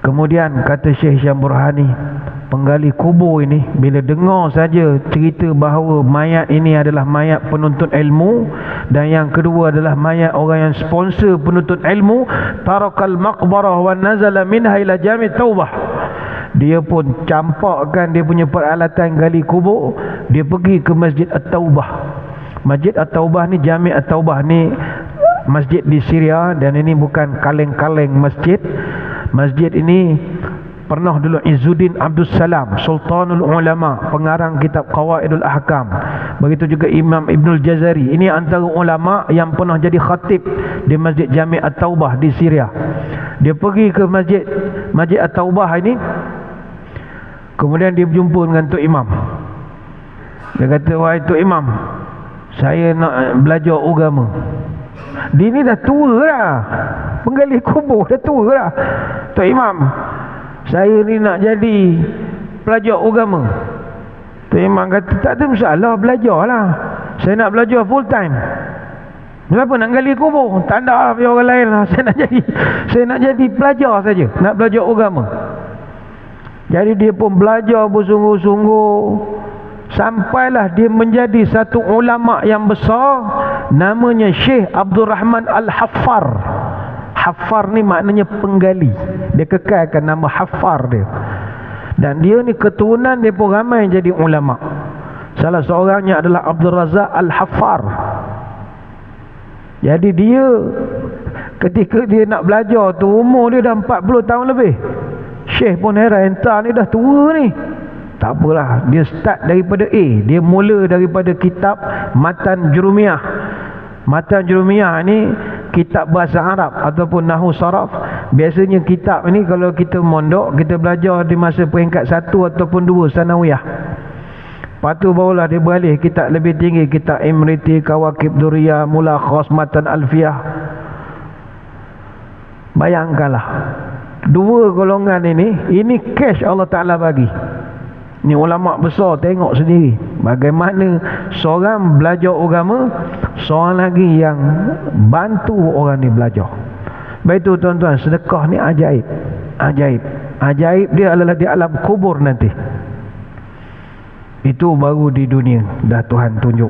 Kemudian kata Syekh Hisham Burhani, penggali kubur ini bila dengar saja cerita bahawa mayat ini adalah mayat penuntut ilmu, dan yang kedua adalah mayat orang yang sponsor penuntut ilmu, tarakal maqbarah wa nazala minha ila jami' taubah. Dia pun campakkan dia punya peralatan gali kubur, dia pergi ke Masjid At-Taubah. Masjid At-Taubah ni, Jami' At-Taubah ni masjid di Syria, dan ini bukan kaleng-kaleng masjid. Masjid ini pernah dulu Izzuddin Abdul Salam, Sultanul Ulama, pengarang kitab Qawaidul Ahkam. Begitu juga Imam Ibnul Jazari. Ini antara ulama yang pernah jadi khatib di Masjid Jami' At-Taubah di Syria. Dia pergi ke Masjid At-Taubah ini. Kemudian dia berjumpa dengan Tok Imam. Dia kata, wahai Tok Imam, saya nak belajar agama. Dia ni dah tua dah, penggali kubur dah tua dah. Tok Imam, saya ni nak jadi pelajar agama. Tok Imam kata, tak ada masalah, belajarlah. Saya nak belajar full time. Kenapa nak gali kubur? Tak ada biar orang lain lah. Saya nak jadi pelajar saja, nak belajar agama. Jadi dia pun belajar bersungguh-sungguh, sampailah dia menjadi satu ulama yang besar, namanya Syekh Abdul Rahman Al-Haffar. Haffar ni maknanya penggali. Dia kekalkan nama Haffar dia. Dan dia ni keturunan dia pun ramai jadi ulama. Salah seorangnya adalah Abdul Razak Al-Haffar. Jadi dia ketika dia nak belajar tu, umur dia dah 40 tahun lebih. Syekh pun heran, entah ni dah tua ni. Tak apalah, dia start daripada A. Dia mula daripada kitab Matan Jurumiyah. Matan Jurumiyah ni kitab bahasa Arab ataupun Nahu Saraf. Biasanya kitab ni kalau kita mondok, kita belajar di masa peringkat 1 ataupun 2 sanawiyah. Lepas tu barulah dia beralih kitab lebih tinggi, kitab Imriti, Kawakib Duriyah, Mulakhas, Matan Alfiyah. Bayangkanlah, dua golongan ini cash Allah Ta'ala bagi. Ni ulama besar, tengok sendiri bagaimana seorang belajar agama, seorang lagi yang bantu orang ni belajar. Baik itu tuan-tuan, sedekah ni ajaib. Ajaib dia adalah di alam kubur nanti. Itu baru di dunia dah Tuhan tunjuk.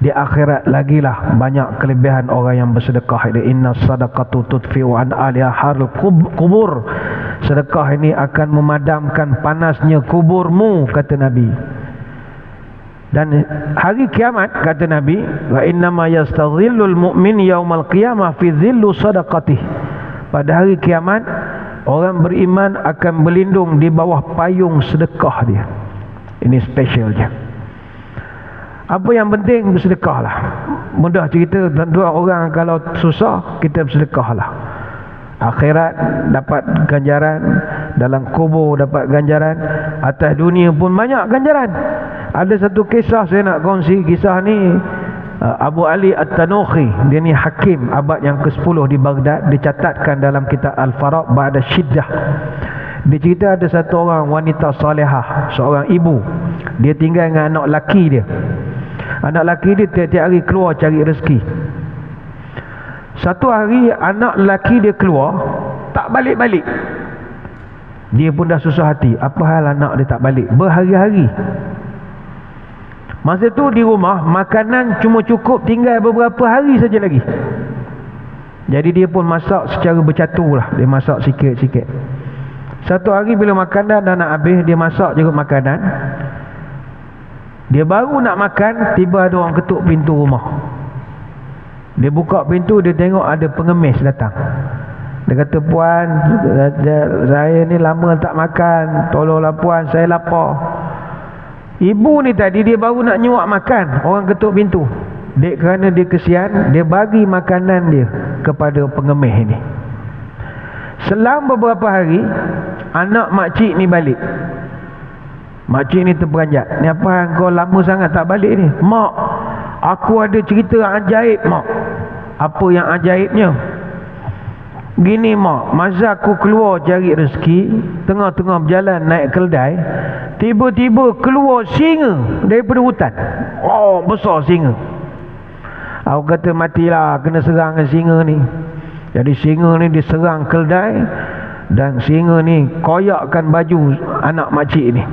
Di akhirat lagilah banyak kelebihan orang yang bersedekah ini. Inna sadaqatu tudfi'u an aliha harul kubur. Sedekah ini akan memadamkan panasnya kuburmu, kata Nabi. Dan hari kiamat, kata Nabi, wa innama yastadhillul mu'min yaumal qiyamah fi dhillu sadaqatih. Pada hari kiamat, orang beriman akan berlindung di bawah payung sedekah dia. Ini specialnya. Apa yang penting, bersedekahlah. Mudah cerita, tuan-tuan, orang kalau susah, kita bersedekahlah. Akhirat dapat ganjaran, dalam kubur dapat ganjaran, atas dunia pun banyak ganjaran. Ada satu kisah saya nak kongsi. Kisah ni Abu Ali At-Tanukhi, dia ni hakim abad yang ke-10 di Baghdad. Dicatatkan dalam kitab Al-Faraq Ba'da Syiddah. Dia cerita ada satu orang wanita salihah, seorang ibu. Dia tinggal dengan anak laki dia. Anak laki dia tiap-tiap hari keluar cari rezeki. Satu hari anak lelaki dia keluar, tak balik-balik. Dia pun dah susah hati. Apa hal anak dia tak balik? Berhari-hari. Masa tu di rumah, makanan cuma cukup tinggal beberapa hari saja lagi. Jadi dia pun masak secara bercatur lah. Dia masak sikit-sikit. Satu hari bila makanan dah nak habis, dia masak juga makanan. Dia baru nak makan, tiba ada orang ketuk pintu rumah. Dia buka pintu, dia tengok ada pengemis datang. Dia kata, "Puan, saya ni lama tak makan. Tolonglah puan, saya lapar." Ibu ni tadi dia baru nak nyuap makan, orang ketuk pintu. Dek, kerana dia kesian, dia bagi makanan dia kepada pengemis ini. Selang beberapa hari, anak makcik ni balik. Makcik ni terperanjat. "Ni apa kau lama sangat tak balik ni?" "Mak, aku ada cerita ajaib, mak." "Apa yang ajaibnya?" "Gini mak, masa aku keluar cari rezeki, tengah-tengah berjalan naik keldai, tiba-tiba keluar singa daripada hutan." Oh, besar singa. Aku kata, "Matilah, kena serang dengan singa ni." Jadi singa ni diserang keldai, dan singa ni koyakkan baju anak makcik ni.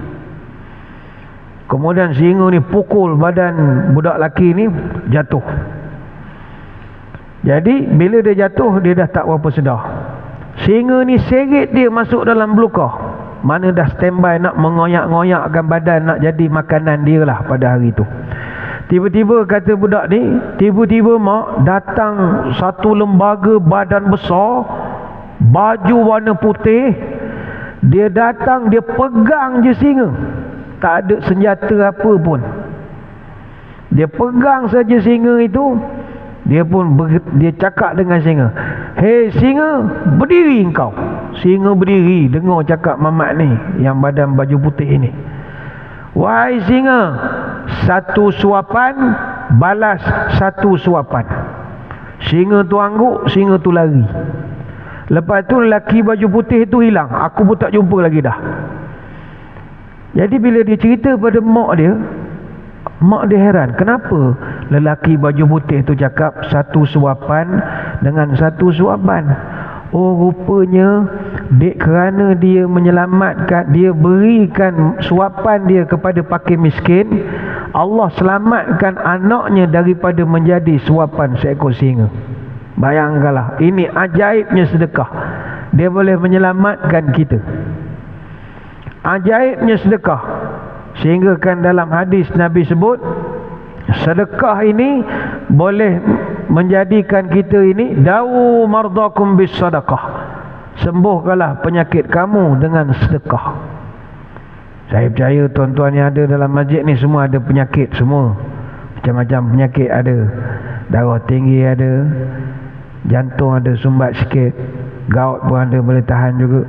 Kemudian singa ni pukul badan budak lelaki ni, jatuh. Jadi bila dia jatuh, dia dah tak berapa sedar. Singa ni seret dia masuk dalam belukar. Mana dah standby nak mengoyak-ngoyakkan badan, nak jadi makanan dia lah pada hari tu. Tiba-tiba kata budak ni, tiba-tiba mak, datang satu lembaga badan besar, baju warna putih. Dia datang, dia pegang je singa. Tak ada senjata apa pun. Dia pegang saja singa itu. Dia cakap dengan singa, "Hei singa, berdiri engkau." Singa berdiri, dengar cakap mamat ni yang badan baju putih ini. "Wahai singa, satu suapan balas satu suapan." Singa tu angguk, singa tu lari. Lepas tu lelaki baju putih tu hilang. Aku pun tak jumpa lagi dah. Jadi bila dia cerita pada mak dia heran, kenapa lelaki baju putih tu cakap satu suapan dengan satu suapan. Oh, rupanya dek, kerana dia menyelamatkan, dia berikan suapan dia kepada fakir miskin, Allah selamatkan anaknya daripada menjadi suapan seekor singa. Bayangkanlah, ini ajaibnya sedekah. Dia boleh menyelamatkan kita. Ajaibnya sedekah. Sehingga kan dalam hadis Nabi sebut, sedekah ini boleh menjadikan kita ini dawu mardakum bis sadaqah. Sembuhkanlah penyakit kamu dengan sedekah. Saya percaya tuan-tuan yang ada dalam masjid ni semua ada penyakit semua. Macam-macam penyakit ada. Darah tinggi ada, jantung ada sumbat sikit, gout pun ada, boleh tahan juga.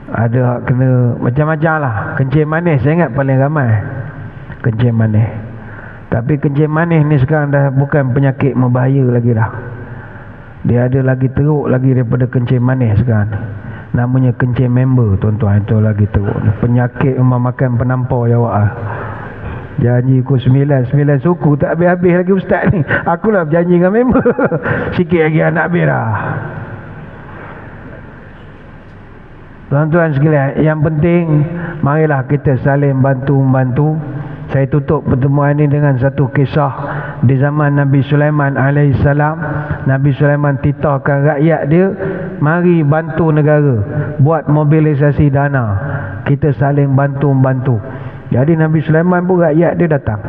Ada kena macam-macam lah. Kencing manis saya ingat paling ramai. Kencing manis. Tapi kencing manis ni sekarang dah bukan penyakit membahaya lagi dah. Dia ada lagi teruk lagi daripada kencing manis sekarang. Namanya kencing member, tuan-tuan. Itu lagi teruk. Penyakit memang makan penampar ya awak. Janji ku 9 suku tak habis-habis lagi ustaz ni. Akulah berjanji dengan member. Sikit lagi anak habis dah. Tuan-tuan sekalian, yang penting marilah kita saling bantu-membantu. Saya tutup pertemuan ini dengan satu kisah di zaman Nabi Sulaiman alaihissalam. Nabi Sulaiman titahkan rakyat dia, mari bantu negara, buat mobilisasi dana, kita saling bantu-membantu. Jadi Nabi Sulaiman pun rakyat dia datang.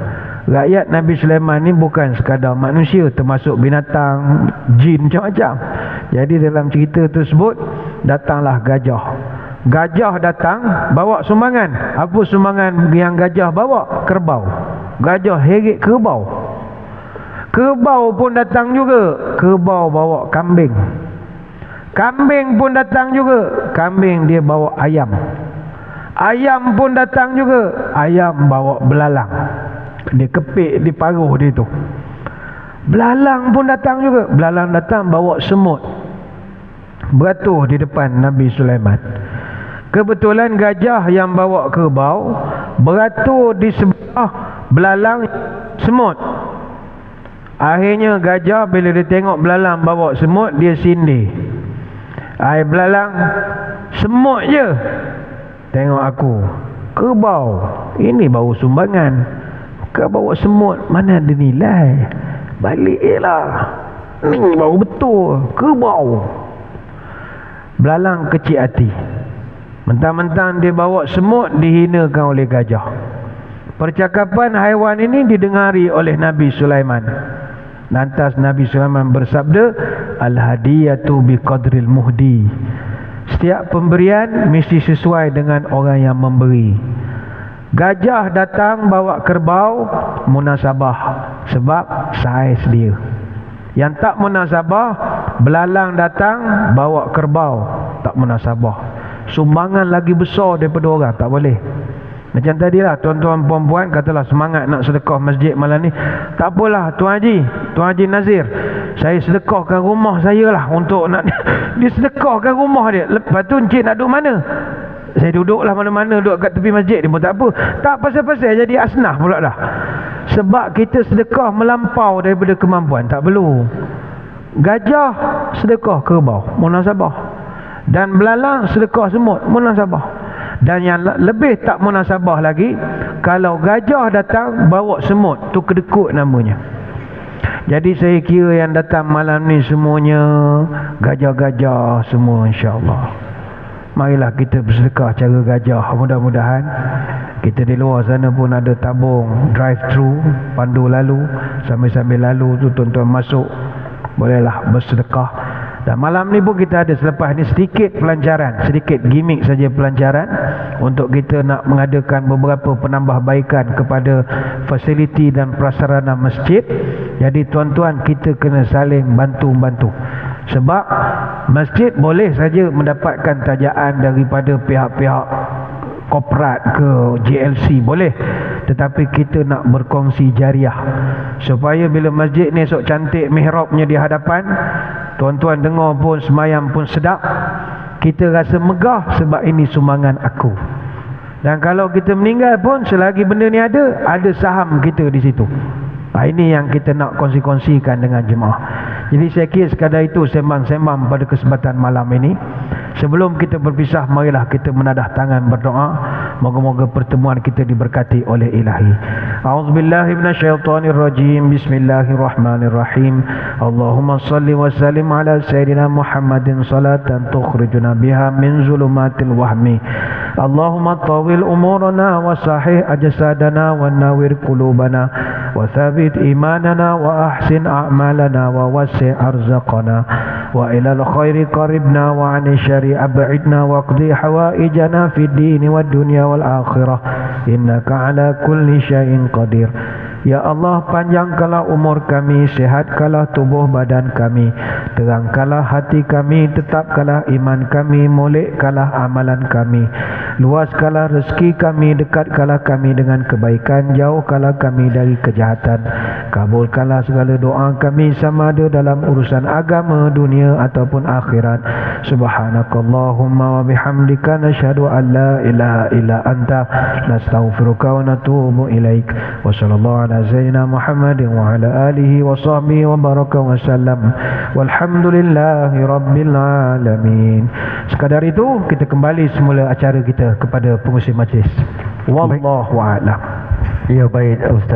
Rakyat Nabi Sulaiman ni bukan sekadar manusia, termasuk binatang, jin, macam-macam. Jadi dalam cerita tersebut, datanglah gajah. Gajah datang bawa sumbangan. Apa sumbangan yang gajah bawa? Kerbau. Gajah heret kerbau. Kerbau pun datang juga. Kerbau bawa kambing. Kambing pun datang juga. Kambing dia bawa ayam. Ayam pun datang juga. Ayam bawa belalang. Dia kepik di paruh dia tu. Belalang pun datang juga. Belalang datang bawa semut. Beratur di depan Nabi Sulaiman. Kebetulan gajah yang bawa kerbau beratur di sebelah belalang semut. Akhirnya gajah bila dia tengok belalang bawa semut, dia sindir. Hai belalang, semut je tengok aku. Kerbau ini bawa sumbangan, kau bawa semut, mana ada nilai? Baliklah, ni baru betul kerbau. Belalang kecil hati. Mentang-mentang dia bawa semut, dihinakan oleh gajah. Percakapan haiwan ini didengari oleh Nabi Sulaiman. Lantas Nabi Sulaiman bersabda, al-hadiyatu biqadril muhdi. Setiap pemberian mesti sesuai dengan orang yang memberi. Gajah datang bawa kerbau, munasabah, sebab saiz dia. Yang tak munasabah, belalang datang bawa kerbau, tak munasabah. Sumbangan lagi besar daripada orang, tak boleh. Macam tadilah tuan-tuan puan-puan katalah semangat nak sedekah masjid malam ni. Tak apalah Tuan Haji Nazir, saya sedekahkan rumah saya lah untuk nak dia sedekahkan rumah dia. Lepas tu encik nak duduk mana? Saya duduklah mana-mana, duduk kat tepi masjid dia pun tak apa. Tak pasal-pasal jadi asnah pula dah. Sebab kita sedekah melampau daripada kemampuan, tak perlu. Gajah sedekah kerbau, munasabah. Dan belalang sedekah semut, munasabah. Dan yang lebih tak munasabah lagi, kalau gajah datang bawa semut, tu kedekut namanya. Jadi saya kira yang datang malam ni semuanya gajah-gajah semua, insya-Allah. Marilah kita bersedekah cara gajah. Mudah-mudahan kita di luar sana pun ada tabung drive-thru, pandu lalu, sambil-sambil lalu tu tuan-tuan masuk, bolehlah bersedekah. Dan malam ni pun kita ada selepas ni sedikit pelancaran, sedikit gimmick saja pelancaran untuk kita nak mengadakan beberapa penambahbaikan kepada fasiliti dan prasarana masjid. Jadi tuan-tuan, kita kena saling bantu-bantu. Sebab masjid boleh saja mendapatkan tajaan daripada pihak-pihak korporat ke JLC, boleh. Tetapi kita nak berkongsi jariah supaya bila masjid ni esok cantik mihrabnya di hadapan, tuan-tuan dengar pun semayang pun sedap, kita rasa megah sebab ini sumbangan aku. Dan kalau kita meninggal pun selagi benda ni ada saham kita di situ. Ini yang kita nak kongsi-kongsikan dengan jemaah. Jadi saya kira sekadar itu sembang-sembang pada kesempatan malam ini. Sebelum kita berpisah, marilah kita menadah tangan berdoa. Moga-moga pertemuan kita diberkati oleh Ilahi. A'udzubillahi minasyaitonirrajim. Bismillahirrahmanirrahim. Allahumma salli wa sallim ala sayyidina Muhammadin salatan tukhrijuna biha min zulumatil wahmi. Allahumma tawil umurana wa sahih ajsadana wa nawir qulubana wa thabit imanana wa ahsin a'malana wa wasi' arzaqana wa ilal khairi qaribna wa 'ani syarri ab'idna wa qdi hawaijana fid din wad dunya wal akhirah innaka ala kulli syai'in qadir. Ya Allah, panjangkanlah umur kami, sihatkanlah tubuh badan kami, terangkanlah hati kami, tetapkanlah iman kami, molekkanlah amalan kami. Luaskanlah rezeki kami, dekatkanlah kami dengan kebaikan, jauhkanlah kami dari kejahatan. Kabulkanlah segala doa kami sama ada dalam urusan agama, dunia ataupun akhirat. Subhanakallahumma wa bihamdika nasyhadu an la ilaha illa anta nastaghfiruka wa natubu ilaik. Wa sallallahu ala sayyidina Muhammadin wa ala alihi wa sahbihi wa baraka wa sallam. Walhamdulillahi rabbil alamin. Sekadar itu kita kembali semula acara kita kepada pengurusi majlis. Wallahu a'lam. Ya, baik Ustaz.